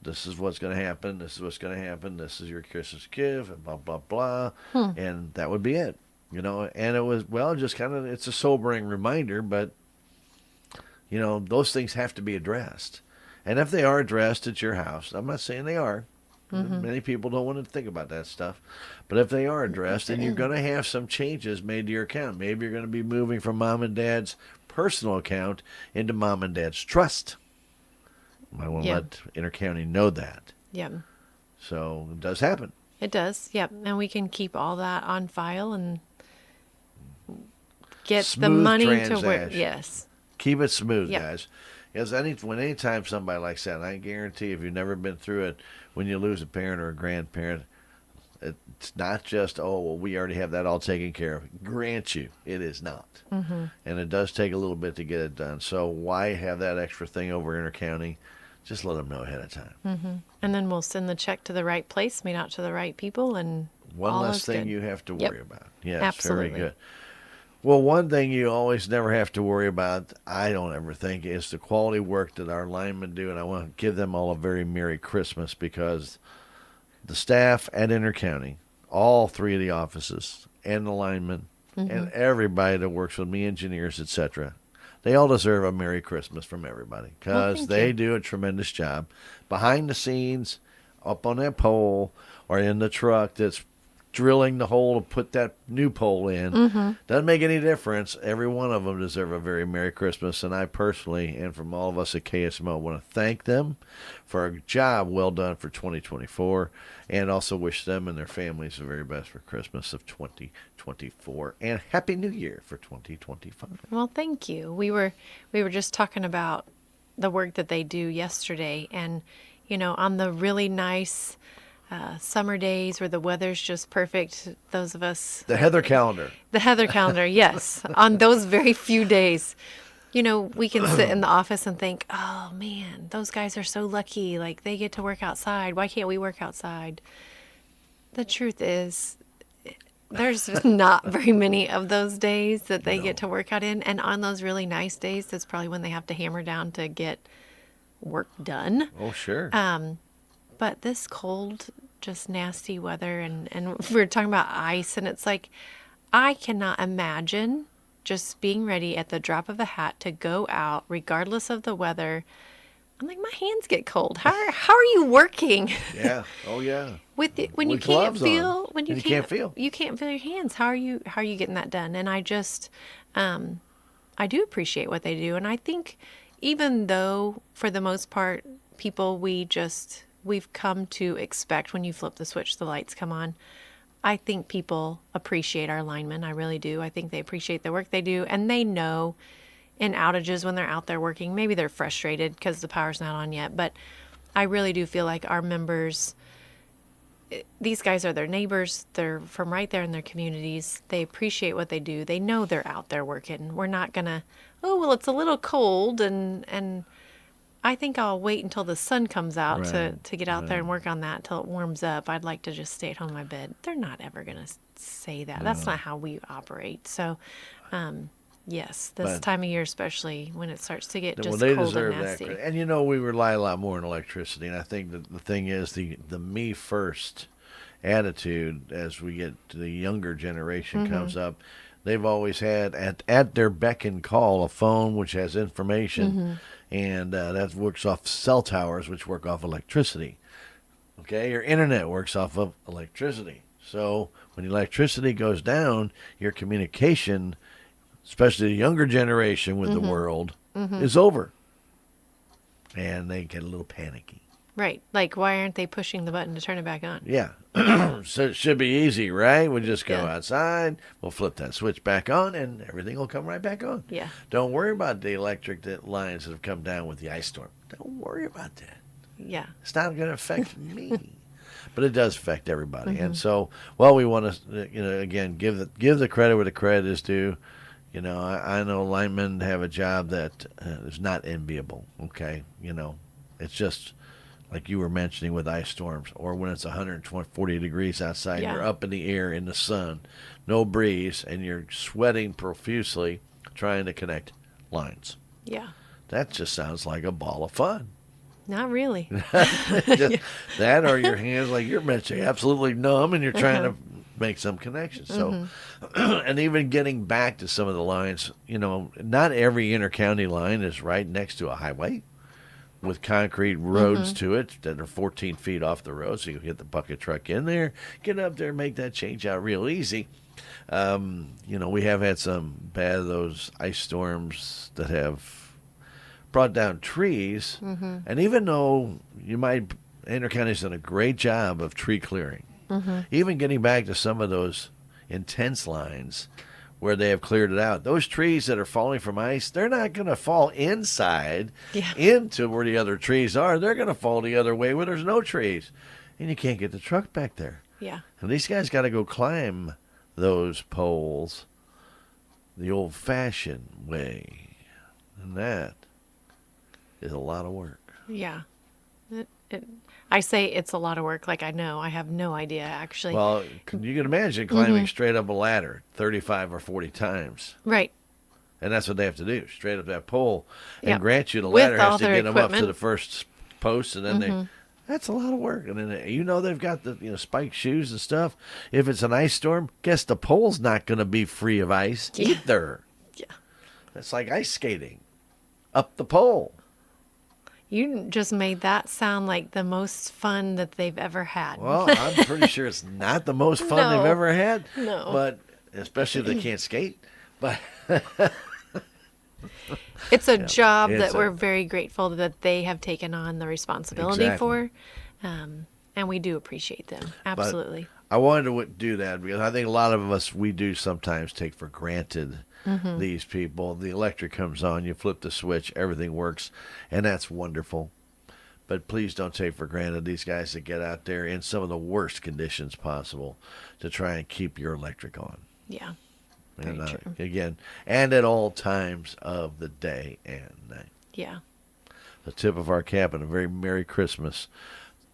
this is what's going to happen, this is what's going to happen, this is your Christmas gift, and blah, blah, blah. And that would be it. And it was, well, just kind of, it's a sobering reminder, but, those things have to be addressed. And if they are addressed at your house, I'm not saying they are. Many people don't want to think about that stuff. But if they are addressed, then you're going to have some changes made to your account. Maybe you're going to be moving from mom and dad's personal account into mom and dad's trust. I want to let Intercounty know that. Yeah. So it does happen. It does, yep. And we can keep all that on file and get the money to where... Yes. Keep it smooth, guys. Because anytime somebody likes that, and I guarantee if you've never been through it, when you lose a parent or a grandparent, it's not just, oh, well, we already have that all taken care of. Grant you, it is not. And it does take a little bit to get it done. So why have that extra thing over intercounty? Just let them know ahead of time. And then we'll send the check to the right place, made out to the right people, and One all less is thing good. you have to Yep. worry about. Yes, Absolutely. very good. Well, one thing you always never have to worry about, I don't ever think, is the quality work that our linemen do. And I want to give them all a very Merry Christmas, because the staff at Intercounty, all three of the offices, and the linemen, and everybody that works with me, engineers, etc., they all deserve a Merry Christmas from everybody, because thank they you. do a tremendous job behind the scenes, up on that pole, or in the truck that's drilling the hole to put that new pole in. Doesn't make any difference. Every one of them deserve a very Merry Christmas. And I personally, and from all of us at KSMO, want to thank them for a job well done for 2024, and also wish them and their families the very best for Christmas of 2024, and Happy New Year for 2025. Well, thank you. We were just talking about the work that they do yesterday, and on the really nice summer days where the weather's just perfect, those of us, The Heather calendar. the Heather calendar, yes, on those very few days, we can sit in the office and think, oh man, those guys are so lucky, like they get to work outside. Why can't we work outside? The truth is, there's not very many of those days that they get to work out in. And on those really nice days, that's probably when they have to hammer down to get work done. Oh, sure. But this cold, just nasty weather, and we were talking about ice, and it's like, I cannot imagine just being ready at the drop of a hat to go out, regardless of the weather. I'm like, my hands get cold. How are you working? Yeah. Oh, yeah. When you With can't gloves on. feel, when you And you can't feel. you can't feel your hands. How are you getting that done? And I just, I do appreciate what they do, and I think even though for the most part people we've come to expect when you flip the switch, the lights come on. I think people appreciate our linemen. I really do. I think they appreciate the work they do, and they know in outages when they're out there working, maybe they're frustrated because the power's not on yet, but I really do feel like our members, these guys are their neighbors. They're from right there in their communities. They appreciate what they do. They know they're out there working. We're not gonna, oh, well, it's a little cold, and I think I'll wait until the sun comes out Right, to get out there and work on that till it warms up. I'd like to just stay at home in my bed. They're not ever gonna say that. That's not how we operate. So, yes, this But- time of year, especially when it starts to get Well, just they cold deserve and that nasty. credit. And we rely a lot more on electricity. And I think that the thing is the me first attitude as we get to the younger generation comes up. They've always had at their beck and call a phone which has information, and that works off cell towers, which work off electricity. Okay, your internet works off of electricity. So when electricity goes down, your communication, especially the younger generation with the world, is over. And they get a little panicky. Right. Like, why aren't they pushing the button to turn it back on? Yeah. So it should be easy, right? We just go Yeah. outside, we'll flip that switch back on, and everything will come right back on. Yeah. Don't worry about the electric lines that have come down with the ice storm. Don't worry about that. Yeah. It's not going to affect me. But it does affect everybody. And so, well, we want to, again, give the credit where the credit is due. I know linemen have a job that is not enviable, okay? It's just like you were mentioning with ice storms, or when it's 140 degrees outside, Yeah. you're up in the air in the sun, no breeze, and you're sweating profusely trying to connect lines. Yeah. That just sounds like a ball of fun. Not really. Just that, or your hands, like you're mentioning, absolutely numb, and you're trying to make some connections. So, and even getting back to some of the lines, not every intercounty line is right next to a highway with concrete roads to it that are 14 feet off the road. So you can get the bucket truck in there, get up there, make that change out real easy. We have had some bad of those ice storms that have brought down trees. And even though Intercounty's done a great job of tree clearing, even getting back to some of those intense lines where they have cleared it out, those trees that are falling from ice, they're not going to fall inside into where the other trees are. They're going to fall the other way where there's no trees. And you can't get the truck back there. Yeah. And these guys got to go climb those poles the old-fashioned way. And that is a lot of work. Yeah. I say it's a lot of work. Like I know, I have no idea actually. Well, you can imagine climbing straight up a ladder 35 or 40 times. Right. And that's what they have to do, straight up that pole. And Yep. grant you, the With ladder has all to their get them up to equipment. the first post, and then that's a lot of work. And then they've got the spiked shoes and stuff. If it's an ice storm, guess the pole's not going to be free of ice either. Yeah. It's like ice skating up the pole. You just made that sound like the most fun that they've ever had. Well, I'm pretty sure it's not the most fun No. they've ever had. No. But especially if they can't skate. But It's a job it's that a- we're very grateful that they have taken on the responsibility Exactly. for. And we do appreciate them. Absolutely. I wanted to do that because I think a lot of us, we do sometimes take for granted these people. The electric comes on, you flip the switch, everything works, and that's wonderful. But please don't take for granted these guys that get out there in some of the worst conditions possible to try and keep your electric on. Yeah. And Very true. again, and at all times of the day and night. Yeah. The tip of our cap and a very Merry Christmas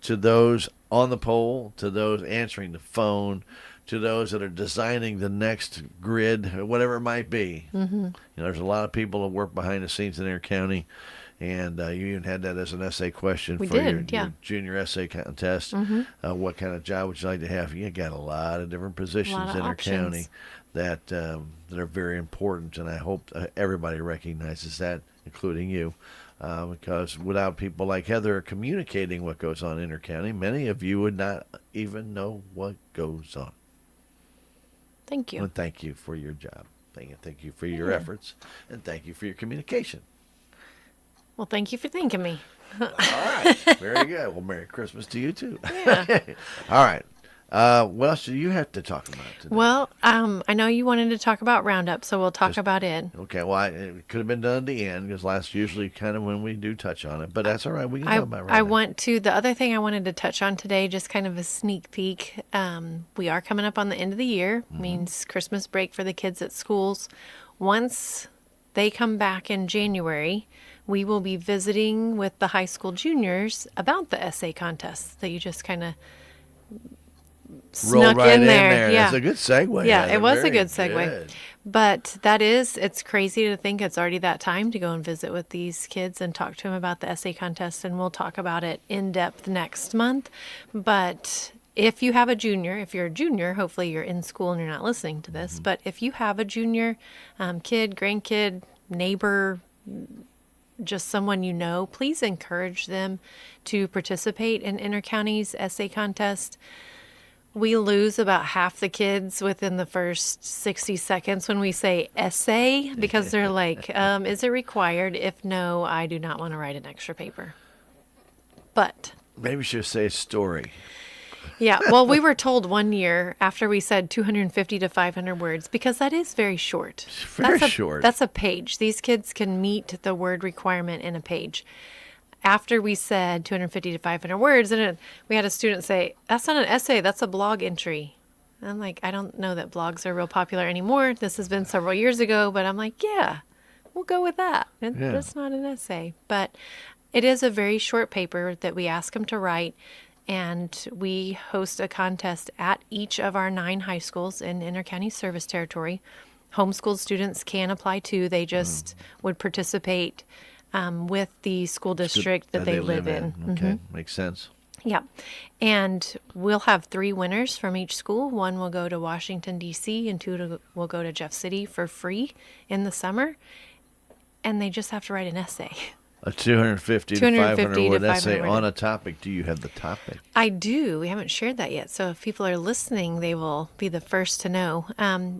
to those on the pole, to those answering the phone, to those that are designing the next grid, whatever it might be. There's a lot of people that work behind the scenes in Enter County, and you even had that as an essay question We for did, your yeah. junior essay contest. What kind of job would you like to have? You got a lot of different positions of in our options. county that are very important, and I hope everybody recognizes that, including you. Because without people like Heather communicating what goes on in her county, many of you would not even know what goes on. Thank you. And thank you for your job. Thank you for your efforts, and thank you for your communication. Well, thank you for thanking me. All right. Very good. Well, Merry Christmas to you, too. Yeah. All right. What else do you have to talk about today? Well, I know you wanted to talk about Roundup, so we'll talk about it. Okay, well, it could have been done at the end, because last usually kind of when we do touch on it, but that's all right. We can talk about it right now. The other thing I wanted to touch on today, just kind of a sneak peek. We are coming up on the end of the year, means Christmas break for the kids at schools. Once they come back in January, we will be visiting with the high school juniors about the essay contest that you just kind of Roll snuck right in there. Yeah. That's a good segue. Yeah, Heather. it was a Very good segue. good. But it's crazy to think it's already that time to go and visit with these kids and talk to them about the essay contest. And we'll talk about it in depth next month. But if you have if you're a junior, hopefully you're in school and you're not listening to this. But if you have a junior kid, grandkid, neighbor, just someone you know, please encourage them to participate in Intercounty's essay contest. We lose about half the kids within the first 60 seconds when we say essay because they're like, is it required? If no, I do not want to write an extra paper. But Maybe we should say story. yeah, well, we were told one year after we said 250 to 500 words, because that is very short. Very That's short. That's a page. These kids can meet the word requirement in a page. After we said 250 to 500 words, and we had a student say, that's not an essay, that's a blog entry. And I'm like, I don't know that blogs are real popular anymore. This has been several years ago, but I'm like, yeah, we'll go with that. Yeah. It's not an essay. But it is a very short paper that we ask them to write. And we host a contest at each of our 9 high schools in Intercounty Service Territory. Homeschooled students can apply too. They just would participate with the school district that they live in. Okay, makes sense. Yeah. And we'll have 3 winners from each school. 1 will go to Washington, D.C., and 2 will go to Jeff City for free in the summer. And they just have to write an essay. A 250 to 500 word essay on a topic. Do you have the topic? I do. We haven't shared that yet. So if people are listening, they will be the first to know.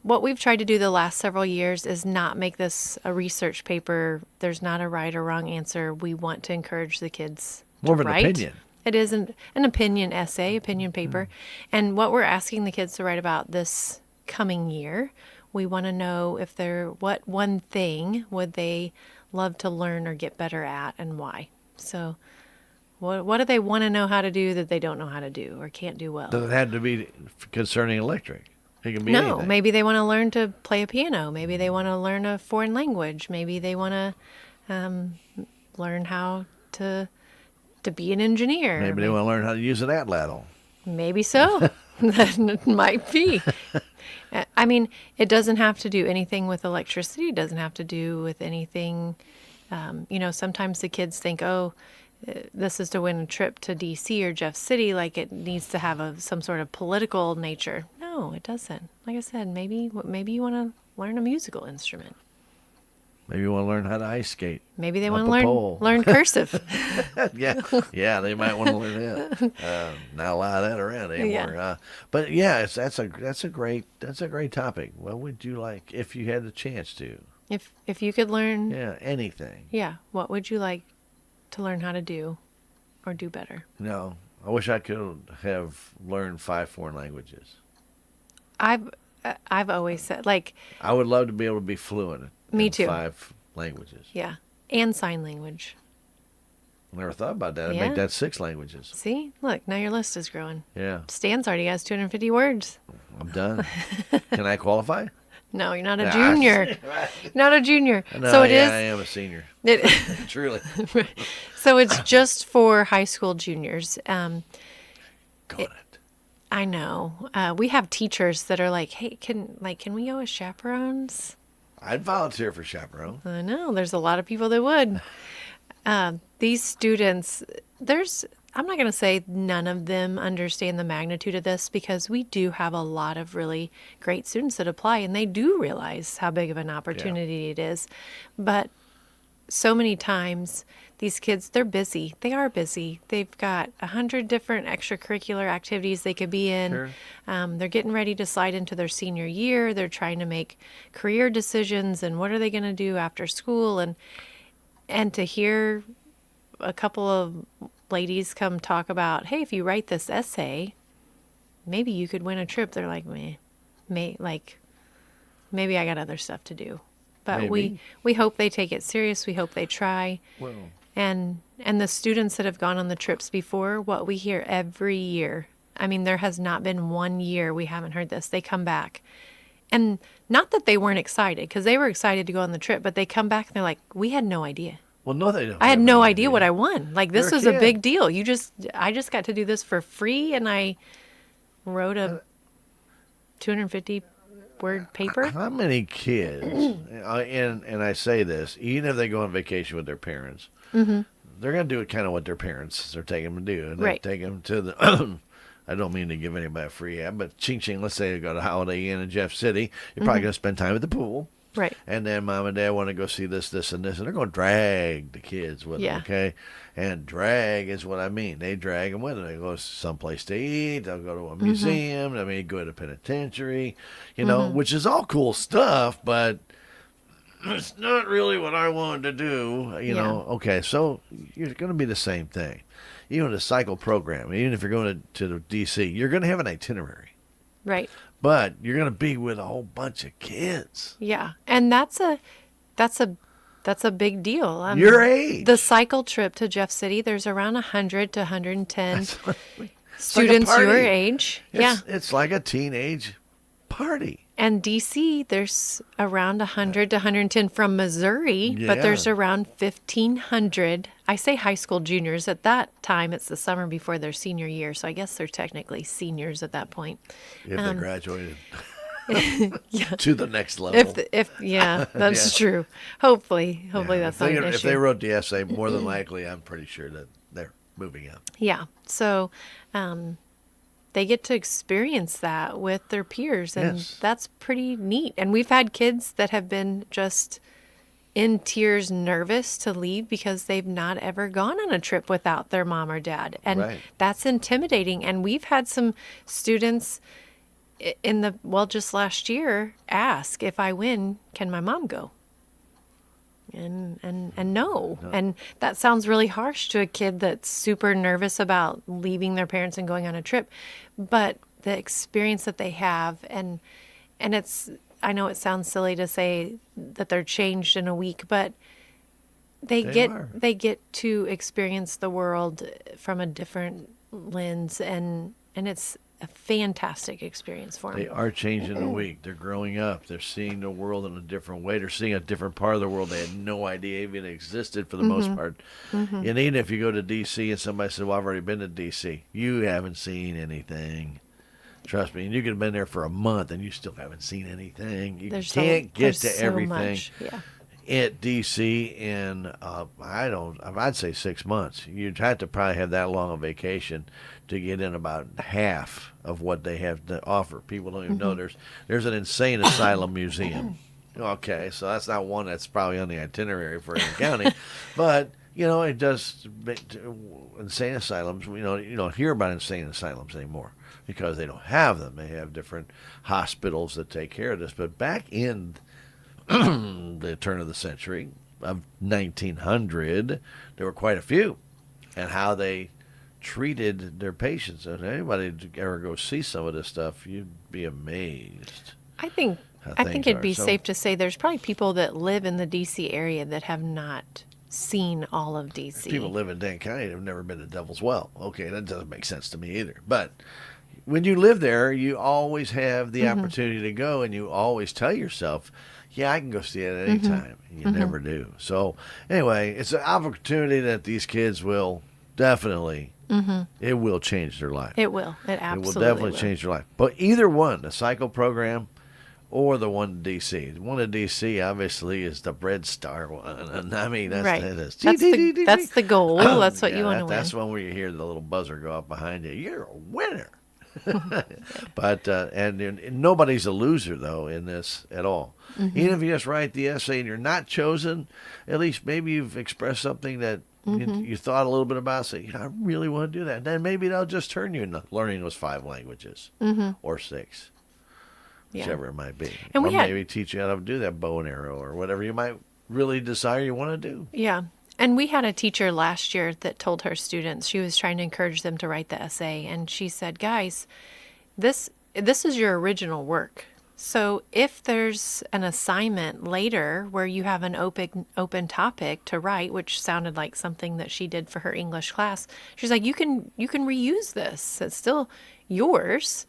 What we've tried to do the last several years is not make this a research paper. There's not a right or wrong answer. We want to encourage the kids More to of an write. opinion. It is an opinion essay, opinion paper. And what we're asking the kids to write about this coming year, we want to know if what one thing would they love to learn or get better at and why. So What do they want to know how to do that they don't know how to do or can't do well? Does it have to be concerning electric? It can be No, anything. maybe they want to learn to play a piano. Maybe they want to learn a foreign language. Maybe they want to learn how to be an engineer. Maybe they want to learn how to use an atlatl. Maybe so. That might be. I mean, it doesn't have to do anything with electricity. It doesn't have to do with anything. Sometimes the kids think, oh, this is to win a trip to D.C. or Jeff City, like it needs to have some sort of political nature. No, it doesn't. Like I said, maybe you want to learn a musical instrument. Maybe you want to learn how to ice skate. Maybe they up want a to pole. learn cursive. yeah, they might want to learn that. Not a lot of that around anymore. Yeah. But yeah, that's a great topic. What would you like if you had the chance to? If you could learn, Yeah, anything. yeah, what would you like to learn how to do or do better? No, I wish I could have learned 5 foreign languages. I've always said, like, I would love to be able to be fluent. Me in too. 5 languages. yeah, and sign language. Never thought about that. I'd Yeah. make that 6 languages. See, look, now your list is growing. Yeah, Stan's already has 250 words. I'm done. Can I qualify? No, you're not a Nah. junior. Not a junior. No, So it yeah, is. I am a senior. It, Truly. so it's just for high school juniors. Got it. I know. We have teachers that are like, "Hey, can we go as chaperones?" I'd volunteer for chaperone. I know. There's a lot of people that would. These students, I'm not going to say none of them understand the magnitude of this, because we do have a lot of really great students that apply and they do realize how big of an opportunity it is. But so many times these kids, they're busy. They are busy. They've got 100 different extracurricular activities they could be in. Sure. They're getting ready to slide into their senior year. They're trying to make career decisions and what are they going to do after school. And to hear a couple of ladies come talk about, hey, if you write this essay, maybe you could win a trip. They're like, maybe I got other stuff to do. But Maybe. we hope they take it serious. We hope they try. Well, And the students that have gone on the trips before, what we hear every year, I mean, there has not been one year we haven't heard this. They come back. And not that they weren't excited, because they were excited to go on the trip, but they come back and they're like, we had no idea. well, no, they don't. I had have no any idea what I won. Like, this They're a was a kid. big deal. I just got to do this for free, and I wrote a 250 word paper. How many kids, and I say this, even if they go on vacation with their parents, they're going to do it kind of what their parents are taking them to do. And Right. they take them to the, I don't mean to give anybody a free ad, but ching ching, let's say they go to Holiday Inn in Jeff City, you're probably going to spend time at the pool. Right. And then mom and dad want to go see this, this, and this, and they're going to drag the kids with Yeah. them, okay? And drag is what I mean. They drag them with them. They go someplace to eat. They'll go to a museum. I mean, go to penitentiary, which is all cool stuff, but it's not really what I wanted to do, Yeah. Okay, so you're going to be the same thing. Even the cycle program, even if you're going to D.C., you're going to have an itinerary. Right. But you're going to be with a whole bunch of kids. Yeah. And that's a big deal. Your age. The cycle trip to Jeff City, there's around 100 to 110 It's like a students your party. age. Yeah. It's like a teenage party. And DC, there's around 100 to 110 from Missouri, but Yeah. there's around 1,500. I say high school juniors. At that time, it's the summer before their senior year, so I guess they're technically seniors at that point. If they graduated to the next level. Yeah, that's true. Hopefully Yeah. that's not an If issue. they wrote the essay, more than likely, I'm pretty sure that they're moving up. Yeah. So they get to experience that with their peers, and Yes. that's pretty neat. And we've had kids that have been just in tears, nervous to leave because they've not ever gone on a trip without their mom or dad. And Right. that's intimidating. And we've had some students just last year ask, if I win, can my mom go? And no. And that sounds really harsh to a kid that's super nervous about leaving their parents and going on a trip. But the experience that they have, and I know it sounds silly to say that they're changed in a week, but they They get are. they get to experience the world from a different lens, and it's a fantastic experience for They them. are changing the week. They're growing up. They're seeing the world in a different way. They're seeing a different part of the world they had no idea even existed for the most part. And even if you go to D.C. and somebody says, well, I've already been to D.C., you haven't seen anything. Trust me. And you could have been there for a month and you still haven't seen anything. You can't get There's to so everything much. Yeah. at DC in I'd say 6 months. You'd have to probably have that long a vacation to get in about half of what they have to offer. People don't even know there's an insane asylum museum. Okay, so that's not one that's probably on the itinerary for any county, but it does insane asylums. You don't hear about insane asylums anymore because they don't have them. They have different hospitals that take care of this. But back in the turn of the century of 1900, there were quite a few, and how they treated their patients. And anybody ever go see some of this stuff, you'd be amazed I think how I things think it'd are. be So safe to say there's probably people that live in the DC area that have not seen all of DC. people live in Dane County that have never been to Devil's Well. Okay, that doesn't make sense to me either. But when you live there, you always have the opportunity to go, and you always tell yourself, yeah, I can go see it at any time. And you never do. So anyway, it's an opportunity that these kids will definitely, it will change their life. It will. It It will absolutely definitely will. change their life. But either one, the cycle program or the one in D.C. The one in D.C. obviously is the Red Star one. And I mean, Right. that is. That's the goal. That's what Yeah, you want to win. That's one where you hear the little buzzer go up behind you. You're a winner. But and nobody's a loser though in this at all. Even if you just write the essay and you're not chosen, at least maybe you've expressed something that you thought a little bit about. Say, I really want to do that. And then maybe they'll just turn you into learning those 5 languages or 6, Yeah. whichever it might be. And or we had- maybe teach you how to do that bow and arrow or whatever you might really desire you want to do. Yeah. And we had a teacher last year that told her students, she was trying to encourage them to write the essay, and she said, guys, this is your original work. So if there's an assignment later where you have an open topic to write, which sounded like something that she did for her English class, she's like, you can reuse this. It's still yours.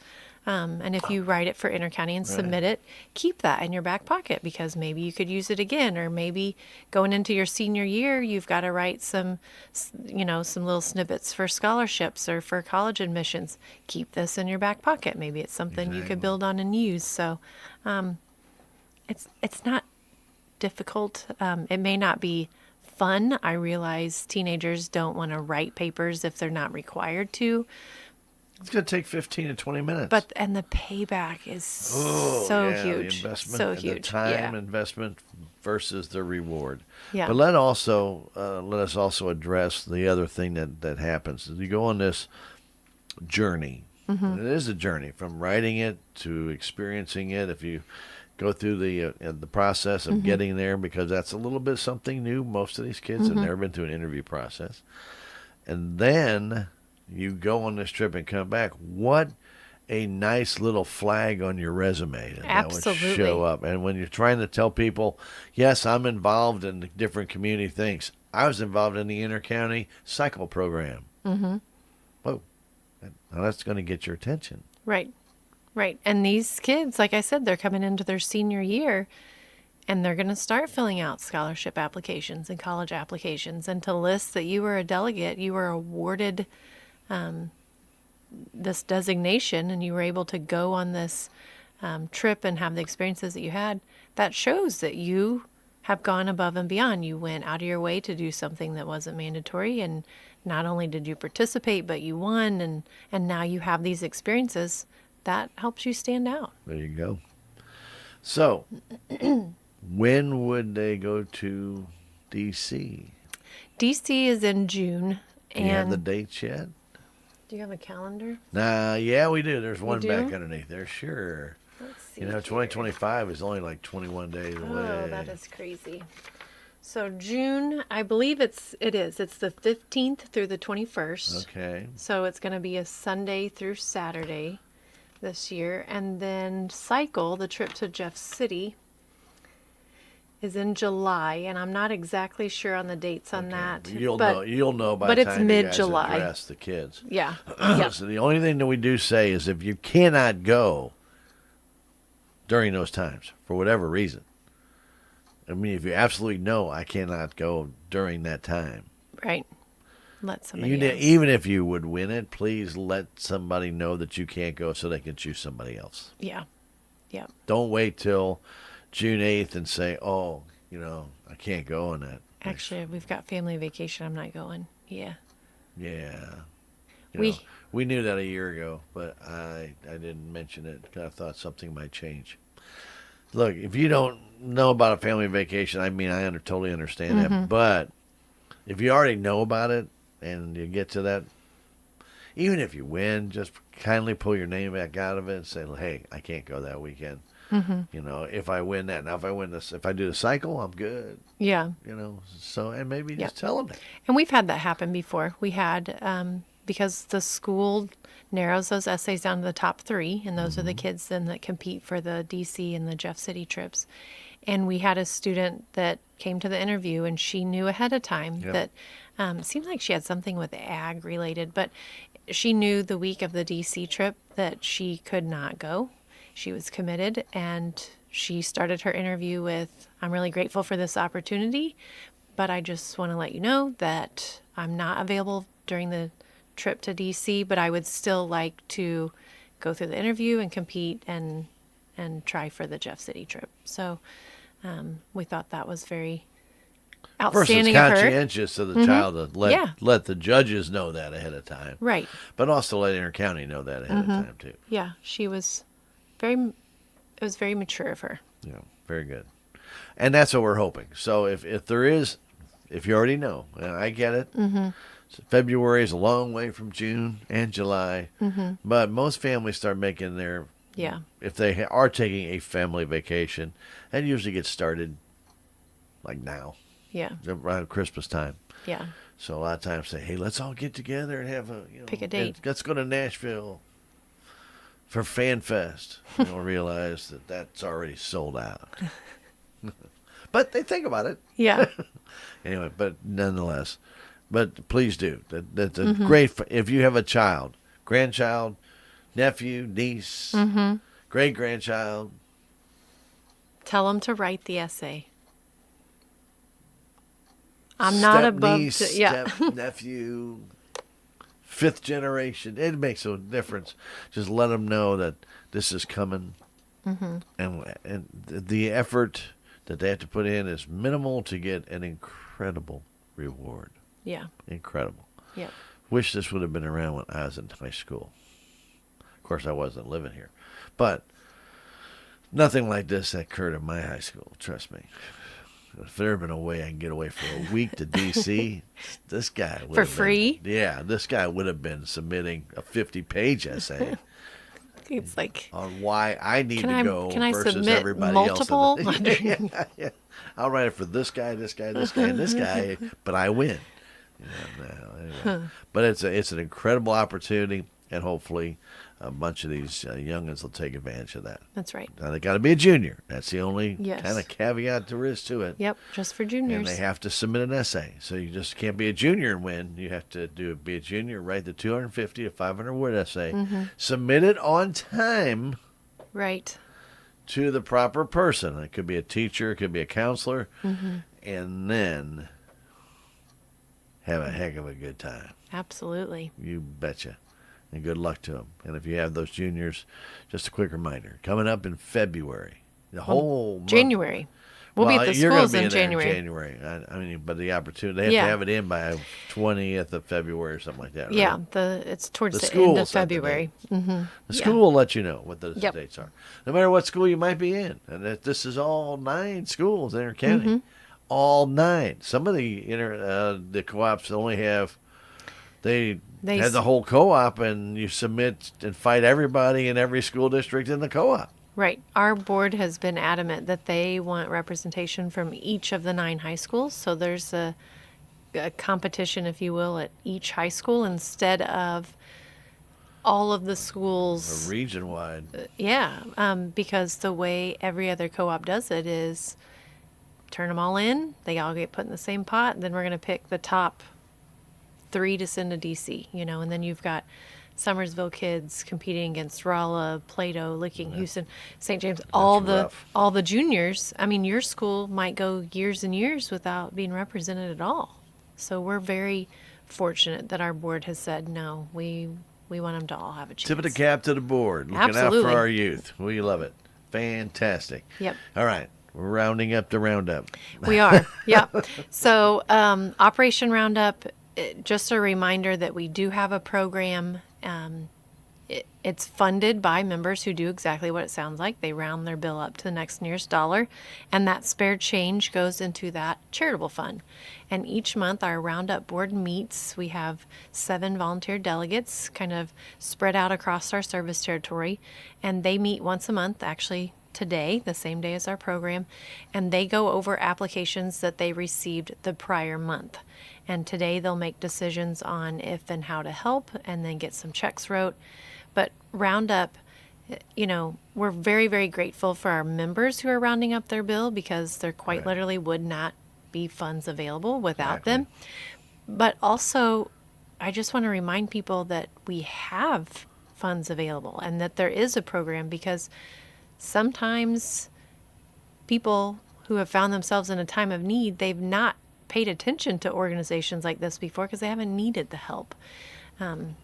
And if you write it for Intercounty and submit it, keep that in your back pocket because maybe you could use it again, or maybe going into your senior year, you've got to write some little snippets for scholarships or for college admissions. Keep this in your back pocket. Maybe it's something you could build on and use. So, it's not difficult. It may not be fun. I realize teenagers don't want to write papers if they're not required to. It's going to take 15 to 20 minutes. And the payback is Oh, so yeah, huge. The investment, So the huge. time Yeah. investment versus the reward. Yeah. But let us also address the other thing that happens. You go on this journey. And it is a journey from writing it to experiencing it. If you go through the process of getting there, because that's a little bit something new. Most of these kids have never been through an interview process, and then you go on this trip and come back. What a nice little flag on your resume that would Absolutely. show up. And when you're trying to tell people, yes, I'm involved in different community things. I was involved in the Intercounty Cycle Program. Whoa. Now that's going to get your attention. Right. Right. And these kids, like I said, they're coming into their senior year and they're going to start filling out scholarship applications and college applications. And to list that you were a delegate, you were awarded this designation and you were able to go on this trip and have the experiences that you had, that shows that you have gone above and beyond. You went out of your way to do something that wasn't mandatory, and not only did you participate, but you won, and now you have these experiences. That helps you stand out. There you go. So, when would they go to D.C.? DC is in June. Do you have the dates yet? Do you have a calendar? Yeah, we do. There's one do? back underneath there, sure. Let's see. 2025 is only like 21 days away. Oh, that is crazy. So June, I believe it is. It's the 15th through the 21st. Okay. So it's going to be a Sunday through Saturday this year. And then Cycle, the trip to Jeff City, is in July, and I'm not exactly sure on the dates on that. You'll but, know. You'll know by but the it's time you guys mid-July. address the kids. Yeah. Yep. So the only thing that we do say is if you cannot go during those times for whatever reason. I mean, if you absolutely know I cannot go during that time, Right. Let somebody even, else. even if you would win it, please let somebody know that you can't go so they can choose somebody else. Yeah. Yeah. Don't wait till June 8th and say, oh, I can't go on that. Actually, we've got family vacation. I'm not going. Yeah. Yeah. We- We knew that a year ago, but I didn't mention it because I thought something might change. Look, if you don't know about a family vacation, I mean, I totally understand that. But if you already know about it and you get to that, even if you win, just kindly pull your name back out of it and say, hey, I can't go that weekend. If I win that. Now, if I do the cycle, I'm good. Yeah. So, and maybe Yep. just tell them that. And we've had that happen before. We had, because the school narrows those essays down to the top 3, and those are the kids then that compete for the DC and the Jeff City trips. And we had a student that came to the interview, and she knew ahead of time Yep. that it seemed like she had something with ag related, but she knew the week of the DC trip that she could not go. She was committed, and she started her interview with, I'm really grateful for this opportunity, but I just want to let you know that I'm not available during the trip to DC, but I would still like to go through the interview and compete and try for the Jeff City trip. So we thought that was very First, it's outstanding of her. conscientious of the child to Yeah. let the judges know that ahead of time. Right. But also let Intercounty know that ahead of time, too. Yeah, she was it was very mature of her. Yeah, very good. And that's what we're hoping. So if there is, if you already know, and I get it, so February is a long way from June and July, but most families start making their, Yeah. if they are taking a family vacation, that usually gets started like now, Yeah. around Christmas time. Yeah. So a lot of times say, hey, let's all get together and have Pick a date. Let's go to Nashville for Fan Fest. You don't realize that that's already sold out. But they think about it. Yeah. Anyway, but nonetheless, but please do. That's a great, if you have a child, grandchild, nephew, niece, great-grandchild. Tell them to write the essay. I'm not above niece, yeah. step nephew, fifth generation. It makes no difference. Just let them know that this is coming, and the effort that they have to put in is minimal to get an incredible reward. Yeah. Incredible. Yep. Wish this would have been around when I was in high school. Of course, I wasn't living here, but nothing like this occurred in my high school. Trust me. If there had been a way I can get away for a week to D.C., this guy would For have been- free? Yeah, this guy would have been submitting a 50-page essay It's like, on why I need to go can I versus submit everybody multiple? else. Yeah. I'll write it for this guy, this guy, this guy, and this guy, but I win. Anyway. But it's an incredible opportunity, and hopefully a bunch of these youngins will take advantage of that. That's right. Now, they got to be a junior. That's the only Yes. kind of caveat there is to it. Yep. Just for And juniors. they have to submit an essay. So you just can't be a junior and win. You have to be a junior, write the 250 to 500 word essay, submit it on time Right. to the proper person. It could be a teacher, it could be a counselor, and then have a heck of a good time. Absolutely. You betcha. And good luck to them. And if you have those juniors, just a quick reminder, coming up in February, the whole month. January. We'll be at the you're gonna schools be in there January. January. I mean, but the opportunity, they have Yeah. to have it in by 20th of February or something like that, right? Yeah. It's towards The the, school end will of set the February. The Yeah. school will let you know what those Yep. dates are, no matter what school you might be in. And this is all 9 schools in our county, all 9. Some of the co-ops only have they had the whole co-op, and you submit and fight everybody in every school district in the co-op. Right. Our board has been adamant that they want representation from each of the 9 high schools. So there's a competition, if you will, at each high school instead of all of the A schools. region-wide. Yeah. Because the way every other co-op does it is turn them all in. They all get put in the same pot. And then we're going to pick the top 3 to send to DC, and then you've got Summersville kids competing against Rolla, Plato, Licking, Houston, St. James, rough. all the juniors. I mean, your school might go years and years without being represented at all. So we're very fortunate that our board has said, no, we want them to all have a chance. Tip of the cap to the board. Looking Absolutely. out for our youth. We love it. Fantastic. Yep. All right. We're rounding up the roundup. We are. Yep. So Operation Roundup, just a reminder that we do have a program. It's funded by members who do exactly what it sounds like. They round their bill up to the next nearest dollar, and that spare change goes into that charitable fund. And each month our Roundup board meets. We have 7 volunteer delegates kind of spread out across our service territory, and they meet once a month, actually today, the same day as our program, and they go over applications that they received the prior month. And today they'll make decisions on if and how to help, and then get some checks wrote. But Roundup, we're very, very grateful for our members who are rounding up their bill, because there quite literally would not be funds available without them. But also, I just want to remind people that we have funds available and that there is a program, because sometimes people who have found themselves in a time of need, they've not paid attention to organizations like this before because they haven't needed the help.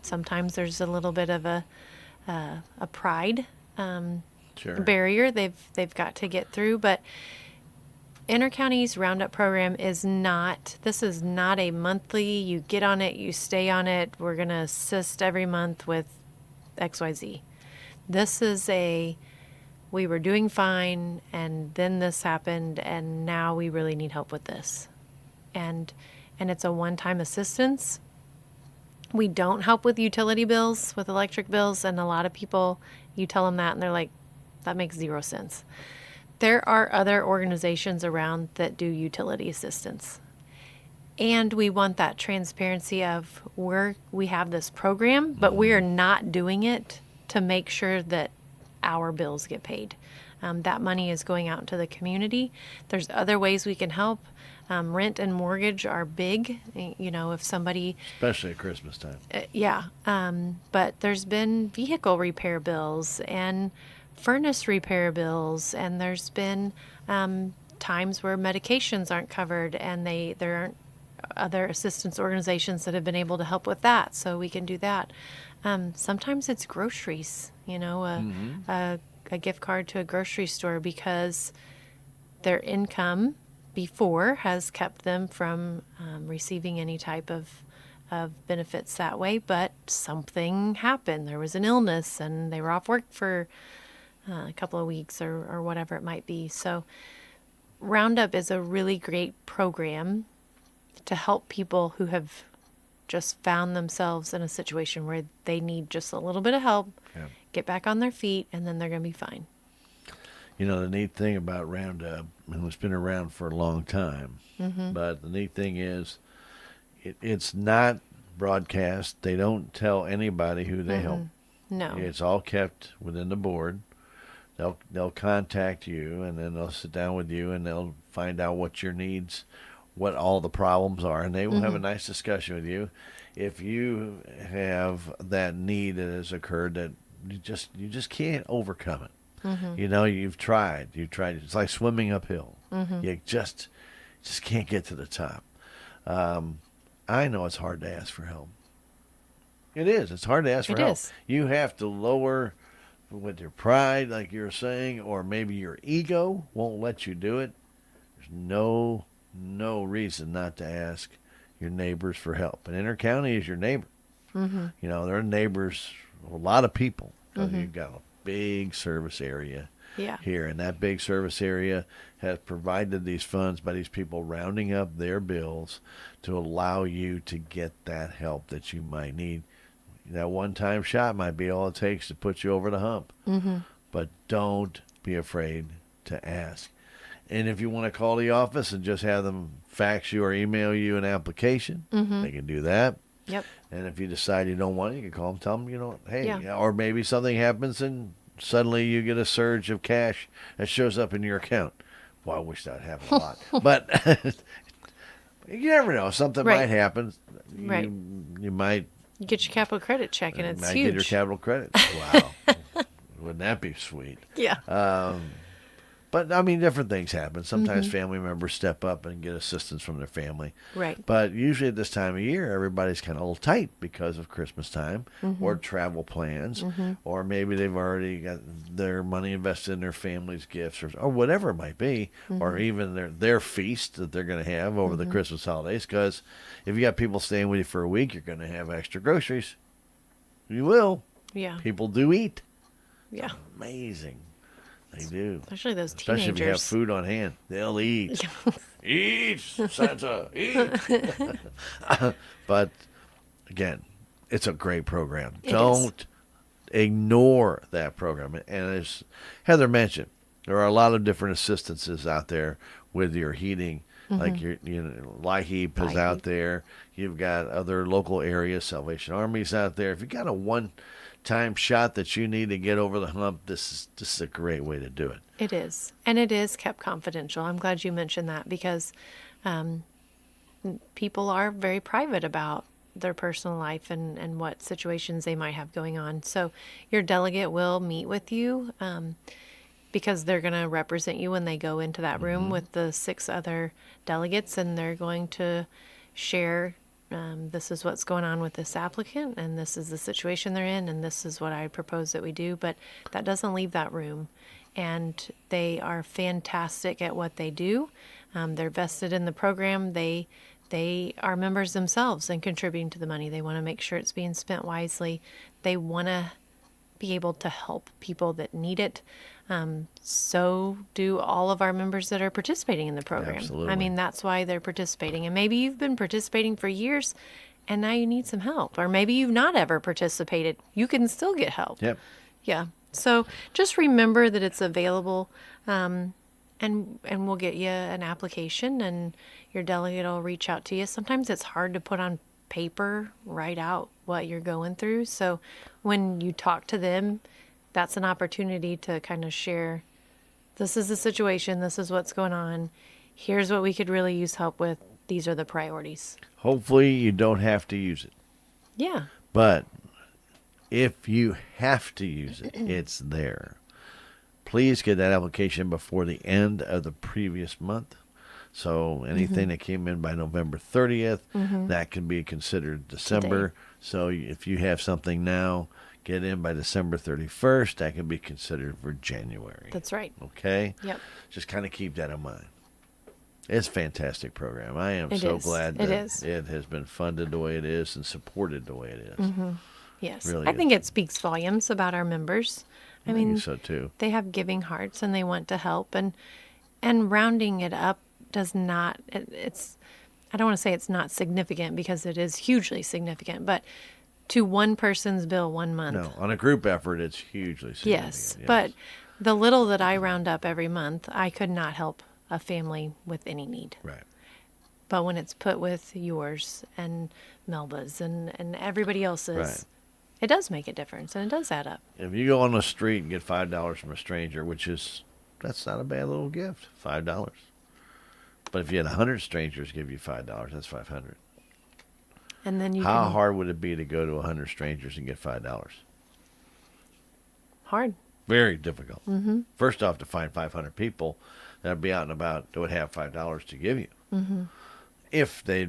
Sometimes there's a little bit of a pride barrier they've got to get through, but Intercounty's Roundup program is not a monthly, you get on it, you stay on it, we're going to assist every month with XYZ. This is we were doing fine, and then this happened, and now we really need help with this. And it's a one-time assistance. We don't help with utility bills, with electric bills, and a lot of people, you tell them that, and they're like, that makes 0 sense. There are other organizations around that do utility assistance. And we want that transparency of we have this program, but we are not doing it to make sure that our bills get paid. That money is going out into the community. There's other ways we can help. Rent and mortgage are big, if somebody... Especially at Christmas time. Yeah. But there's been vehicle repair bills and furnace repair bills, and there's been times where medications aren't covered, and there aren't other assistance organizations that have been able to help with that, so we can do that. Sometimes it's groceries, a gift card to a grocery store, because their income before has kept them from receiving any type of benefits that way, but something happened. There was an illness and they were off work for a couple of weeks or whatever it might be. So Roundup is a really great program to help people who have just found themselves in a situation where they need just a little bit of help, get back on their feet, and then they're going to be fine. The neat thing about Roundup, and it's been around for a long time, but the neat thing is it's not broadcast. They don't tell anybody who they help. No. It's all kept within the board. They'll contact you, and then they'll sit down with you, and they'll find out what your needs, what all the problems are, and they will have a nice discussion with you. If you have that need that has occurred that you just can't overcome it. You've tried. It's like swimming uphill. You just can't get to the top. I know it's hard to ask for help. It is. It's hard to ask for help. Is. You have to lower with your pride, like you were saying, or maybe your ego won't let you do it. There's no reason not to ask your neighbors for help. And Intercounty is your neighbor. They're neighbors of a lot of people. You've got a big service area here, and that big service area has provided these funds by these people rounding up their bills to allow you to get that help that you might need. That one-time shot might be all it takes to put you over the hump. But don't be afraid to ask. And if you want to call the office and just have them fax you or email you an application, they can do that. Yep. And if you decide you don't want it, you can call them, tell them, hey, or maybe something happens and suddenly you get a surge of cash that shows up in your account. Well, I wish that happened a lot. But you never know. Something Right. might happen. Right. You might You get your capital credit check, and it's might huge. get your capital credit. Wow. Wouldn't that be sweet? Yeah. But, I mean, different things happen. Sometimes family members step up and get assistance from their family. Right. But usually at this time of year, everybody's kind of a little tight because of Christmas time or travel plans, or maybe they've already got their money invested in their family's gifts or whatever it might be, or even their feast that they're going to have over the Christmas holidays. Because if you got people staying with you for a week, you're going to have extra groceries. You will. Yeah. People do eat. Yeah. Amazing. They do. Especially those Especially teenagers. if you have food on hand. They'll eat. Eat, Santa, eat. But, again, it's a great program. It Don't ignore that program. And as Heather mentioned, there are a lot of different assistances out there with your heating. Like LIHEAP is out there. You've got other local areas, Salvation Army's out there. If you got a one-time shot that you need to get over the hump, this is a great way to do it. It is. And it is kept confidential. I'm glad you mentioned that because people are very private about their personal life and what situations they might have going on. So your delegate will meet with you because they're going to represent you when they go into that room with the 6 other delegates, and they're going to share this is what's going on with this applicant, and this is the situation they're in, and this is what I propose that we do. But that doesn't leave that room. And they are fantastic at what they do. They're vested in the program. They are members themselves and contributing to the money. They want to make sure it's being spent wisely. They want to be able to help people that need it. So do all of our members that are participating in the program. Absolutely. I mean, that's why they're participating. And maybe you've been participating for years and now you need some help. Or maybe you've not ever participated. You can still get help. Yep. Yeah. So just remember that it's available, and we'll get you an application, and your delegate will reach out to you. Sometimes it's hard to put on paper, write out what you're going through. So when you talk to them, that's an opportunity to kind of share, this is the situation, this is what's going on, here's what we could really use help with, these are the priorities. Hopefully you don't have to use it. Yeah. But if you have to use it, it's there. Please get that application before the end of the previous month. So anything that came in by November 30th, that can be considered December. Today. So if you have something now, get in by December 31st, that can be considered for January. That's right. Okay? Yep. Just kind of keep that in mind. It's a fantastic program. I am It so is. glad It that is. it has been funded the way it is and supported the way it is. Yes. Really I is. think it speaks volumes about our members. I mean, think so too. they have giving hearts and they want to help, and rounding it up does not, it's, I don't want to say it's not significant because it is hugely significant, but to one person's bill 1 month. No, on a group effort, it's hugely significant. Yes, but the little that I round up every month, I could not help a family with any need. Right. But when it's put with yours and Melba's and everybody else's, Right. it does make a difference, and it does add up. If you go on the street and get $5 from a stranger, that's not a bad little gift, $5. But if you had 100 strangers give you $5, that's $500. And then you How can, hard would it be to go to 100 strangers and get $5? hard. Very difficult. Mm-hmm. First off, to find 500 people that would be out and about that would have $5 to give you. Mm-hmm. If they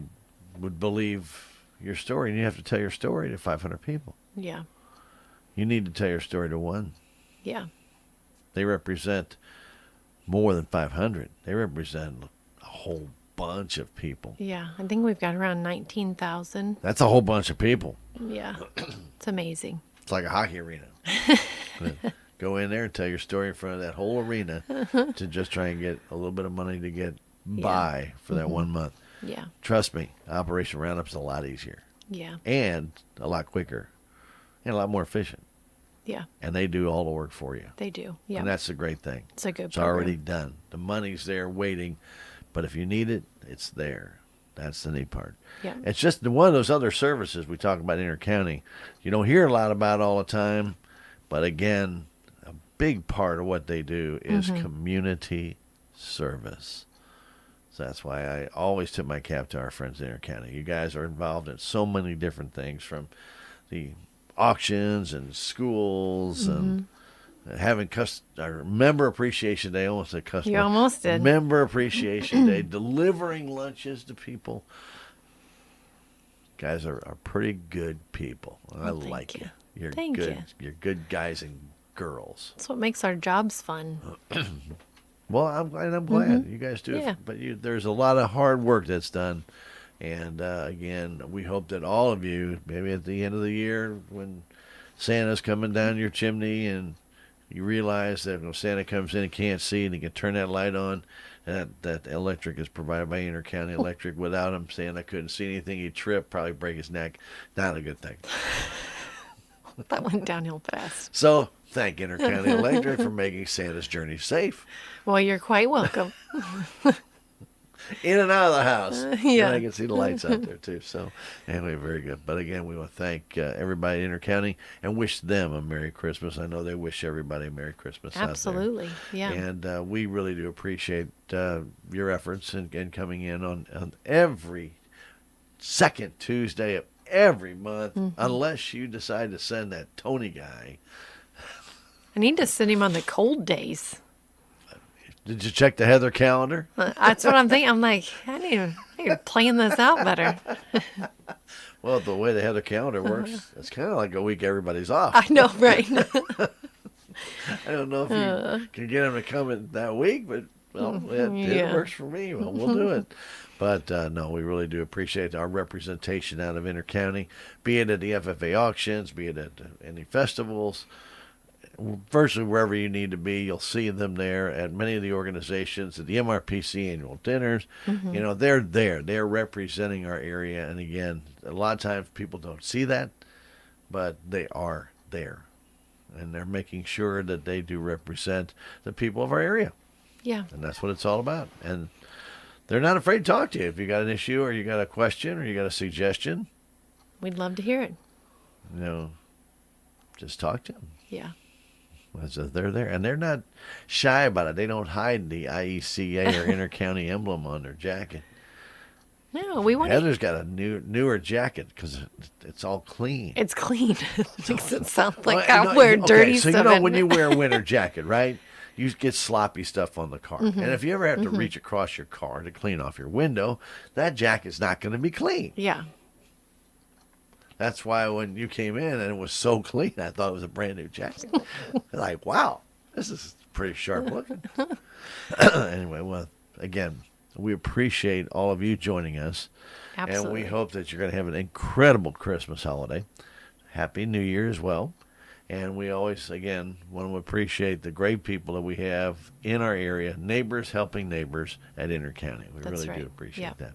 would believe your story, and you have to tell your story to 500 people. Yeah. You need to tell your story to one. Yeah. They represent more than 500. They represent a whole bunch of people. Yeah. I think we've got around 19,000. That's a whole bunch of people. Yeah. It's amazing. It's like a hockey arena. Go in there and tell your story in front of that whole arena to just try and get a little bit of money to get by for that 1 month. Yeah. Trust me, Operation Roundup's a lot easier Yeah. and a lot quicker and a lot more efficient. Yeah. And they do all the work for you. They do. Yeah. And that's the great thing. It's a good It's program. already done. The money's there waiting, but if you need it, it's there. That's the neat part. Yeah. It's just one of those other services we talk about intercounty. You don't hear a lot about all the time, but again, a big part of what they do is community service. So that's why I always tip my cap to our friends in County. You guys are involved in so many different things, from the auctions and schools and having our member appreciation day. Almost a customer. You almost did. Member appreciation day, delivering lunches to people. Guys are pretty good people. I Well, like thank you. you. You're Thank good. you. You're good guys and girls. That's what makes our jobs fun. Well, I'm glad you guys do. Yeah. But there's a lot of hard work that's done, and again, we hope that all of you, maybe at the end of the year, when Santa's coming down your chimney, and you realize that when Santa comes in, he can't see, and he can turn that light on. And that electric is provided by Intercounty Electric. Without him, Santa couldn't see anything. He'd trip, probably break his neck. Not a good thing. That went downhill fast. So thank Intercounty Electric for making Santa's journey safe. Well, you're quite welcome. In and out of the house. Yeah. And I can see the lights out there, too. So, anyway, very good. But again, we want to thank everybody at Intercounty and wish them a Merry Christmas. I know they wish everybody a Merry Christmas Absolutely. out Yeah. there. And we really do appreciate your efforts and coming in on every second Tuesday of every month, unless you decide to send that Tony guy. I need to send him on the cold days. Did you check the Heather calendar? That's what I'm thinking. I'm like, I need to plan this out better. Well, the way the Heather calendar works, it's kind of like a week everybody's off. I know, right? I don't know if you can get them to come in that week, but well, it Yeah. works for me. Well, we'll do it. But no, we really do appreciate our representation out of Intercounty, be it at the FFA auctions, be it at any festivals. Virtually wherever you need to be, you'll see them there at many of the organizations, at the MRPC annual dinners. You know, they're there. They're representing our area. And again, a lot of times people don't see that, but they are there. And they're making sure that they do represent the people of our area. Yeah. And that's what it's all about. And they're not afraid to talk to you. If you got an issue or you got a question or you got a suggestion, We'd love to hear it. you know, just talk to them. Yeah. They're there, and they're not shy about it. They don't hide the IECA or Intercounty emblem on their jacket. No, we want Heather's got a newer jacket because it's all clean. It's clean. Makes it sound like Well, I wear dirty so stuff. you know in when it. you wear a winter jacket, right? You get sloppy stuff on the car. And if you ever have to reach across your car to clean off your window, that jacket's not going to be clean. Yeah. That's why when you came in and it was so clean, I thought it was a brand new jacket. Like, wow, this is pretty sharp looking. Anyway, well, again, we appreciate all of you joining us. Absolutely. And we hope that you're going to have an incredible Christmas holiday. Happy New Year as well. And we always, again, want to appreciate the great people that we have in our area, neighbors helping neighbors at Intercounty. We That's really right. do appreciate Yeah. that.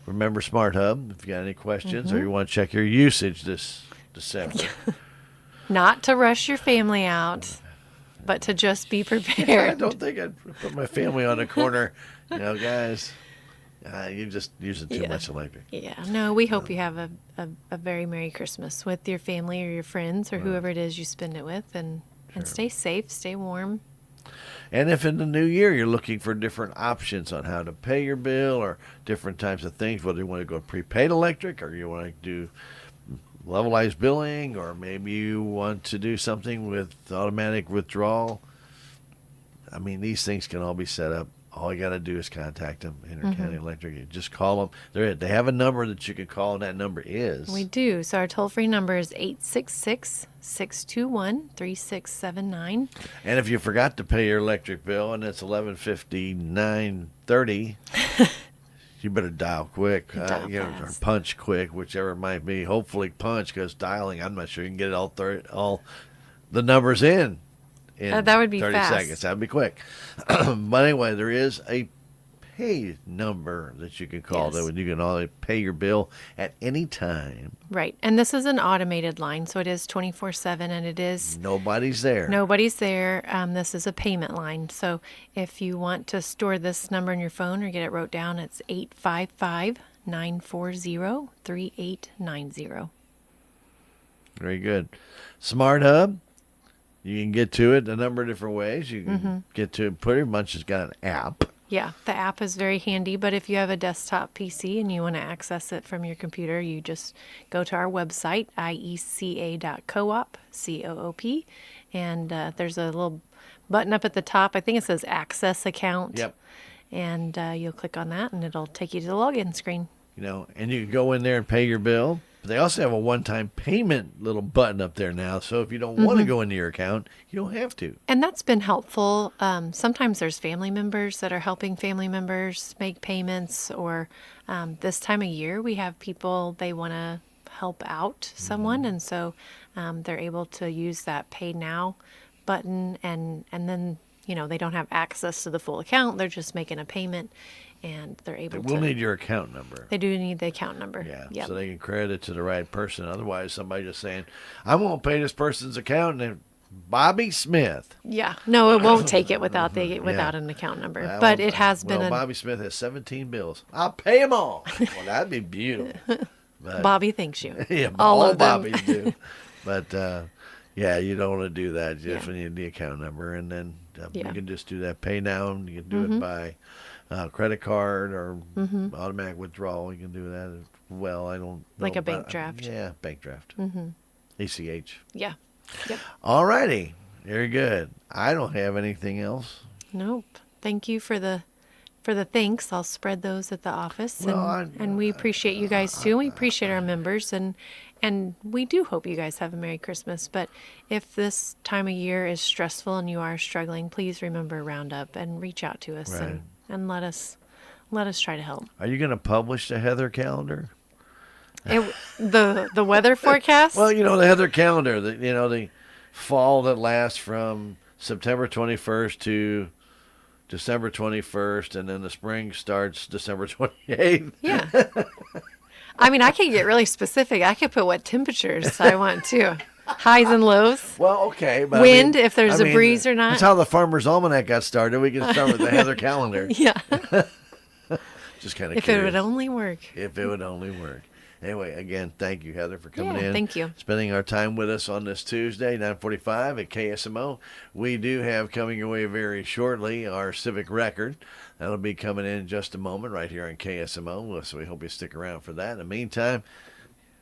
Remember Smart Hub, if you got any questions or you want to check your usage this December. Not to rush your family out, but to just be I prepared. don't think I'd put my family on the corner. You know, guys, you're just using too Yeah. much electric. Yeah. No, we hope you have a very Merry Christmas with your family or your friends or whoever it is you spend it with. And stay safe, stay warm. And if in the new year you're looking for different options on how to pay your bill or different types of things, whether you want to go prepaid electric or you want to do levelized billing, or maybe you want to do something with automatic withdrawal, I mean, these things can all be set up. All you got to do is contact them, Intercounty Electric. You just call them. They have a number that you can call, and that number is. We do. So our toll-free number is 866-621-3679. And if you forgot to pay your electric bill and it's 11:59:30, you better dial quick. Dial Or fast. punch quick, whichever it might be. Hopefully punch, because dialing, I'm not sure you can get it all the numbers in That would be 30 fast. seconds. That would be quick. But anyway, there is a pay number that you can call Yes. that you can only pay your bill at any time. Right. And this is an automated line, so it is 24/7, and it is Nobody's there. nobody's there. This is a payment line. So if you want to store this number in your phone or get it wrote down, it's 855-940-3890. Very good. Smart Hub, you can get to it a number of different ways. You can get to it pretty much. It's got an app. Yeah, the app is very handy, but if you have a desktop PC and you want to access it from your computer, you just go to our website, ieca.coop, C-O-O-P, and there's a little button up at the top. I think it says Access Account. Yep. And you'll click on that, and it'll take you to the login screen. And you can go in there and pay your bill. But they also have a one-time payment little button up there now. So if you don't want to go into your account, you don't have to. And that's been helpful. Sometimes there's family members that are helping family members make payments, or this time of year we have people, they want to help out someone, and so they're able to use that Pay Now button, and then they don't have access to the full account. They're just making a payment, and they're able to. We'll need your account number. They do need the account number. Yeah, Yep. so they can credit it to the right person. Otherwise, somebody just saying, I won't pay this person's account, and Bobby Smith. Yeah. No, it won't take it without an account number. But it has been Bobby Smith has 17 bills. I'll pay them all. Well, that'd be beautiful. But, Bobby thanks you. Yeah, all of them. Bobbies do. But, yeah, you don't want to do that. You just need the account number, and then you can just do that Pay Now, and you can do it by credit card or automatic withdrawal. You can do that as well. I don't know like a bank draft. Yeah, bank draft. ACH. Yeah. Yep. All righty. Very good. I don't have anything else. Nope. Thank you for the thanks. I'll spread those at the office, and we appreciate you guys too. We appreciate our members, and we do hope you guys have a Merry Christmas. But if this time of year is stressful and you are struggling, please remember Roundup and reach out to us and let us try to help. Are you going to publish the Heather calendar? The weather forecast? Well, the Heather calendar, the fall that lasts from September 21st to December 21st, and then the spring starts December 28th. Yeah. I mean, I could get really specific. I could put what temperatures I want too. Highs and lows. Well, okay. But wind, if there's a breeze or not. That's how the Farmer's Almanac got started. We can start with the Heather calendar. Yeah. Just kind of If it would only work. If it would only work. Anyway, again, thank you, Heather, for coming in. Thank you. Spending our time with us on this Tuesday, 9:45 at KSMO. We do have coming your way very shortly our Civic Record. That'll be coming in just a moment right here on KSMO. So we hope you stick around for that. In the meantime,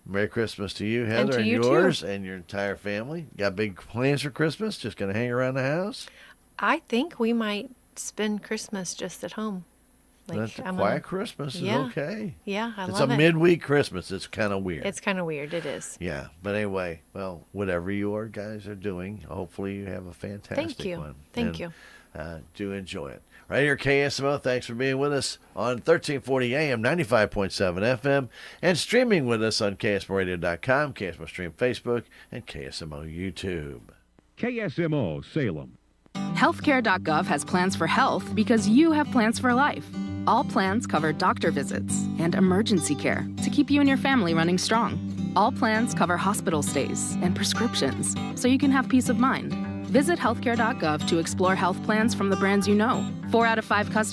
Merry Christmas to you, Heather, and yours and your entire family. Got big plans for Christmas? Just going to hang around the house? I think we might spend Christmas just at home. That's a quiet Christmas is okay. Yeah, I love it. It's a midweek Christmas. It's kind of weird. It's kind of weird. It is. Yeah. But anyway, well, whatever you guys are doing, hopefully you have a fantastic one. Thank you. Do enjoy it. Right here, KSMO, thanks for being with us on 1340 AM, 95.7 FM, and streaming with us on KSMOradio.com, KSMO Stream Facebook, and KSMO YouTube. KSMO Salem. Healthcare.gov has plans for health because you have plans for life. All plans cover doctor visits and emergency care to keep you and your family running strong. All plans cover hospital stays and prescriptions so you can have peace of mind. Visit healthcare.gov to explore health plans from the brands you know. 4 out of 5 customers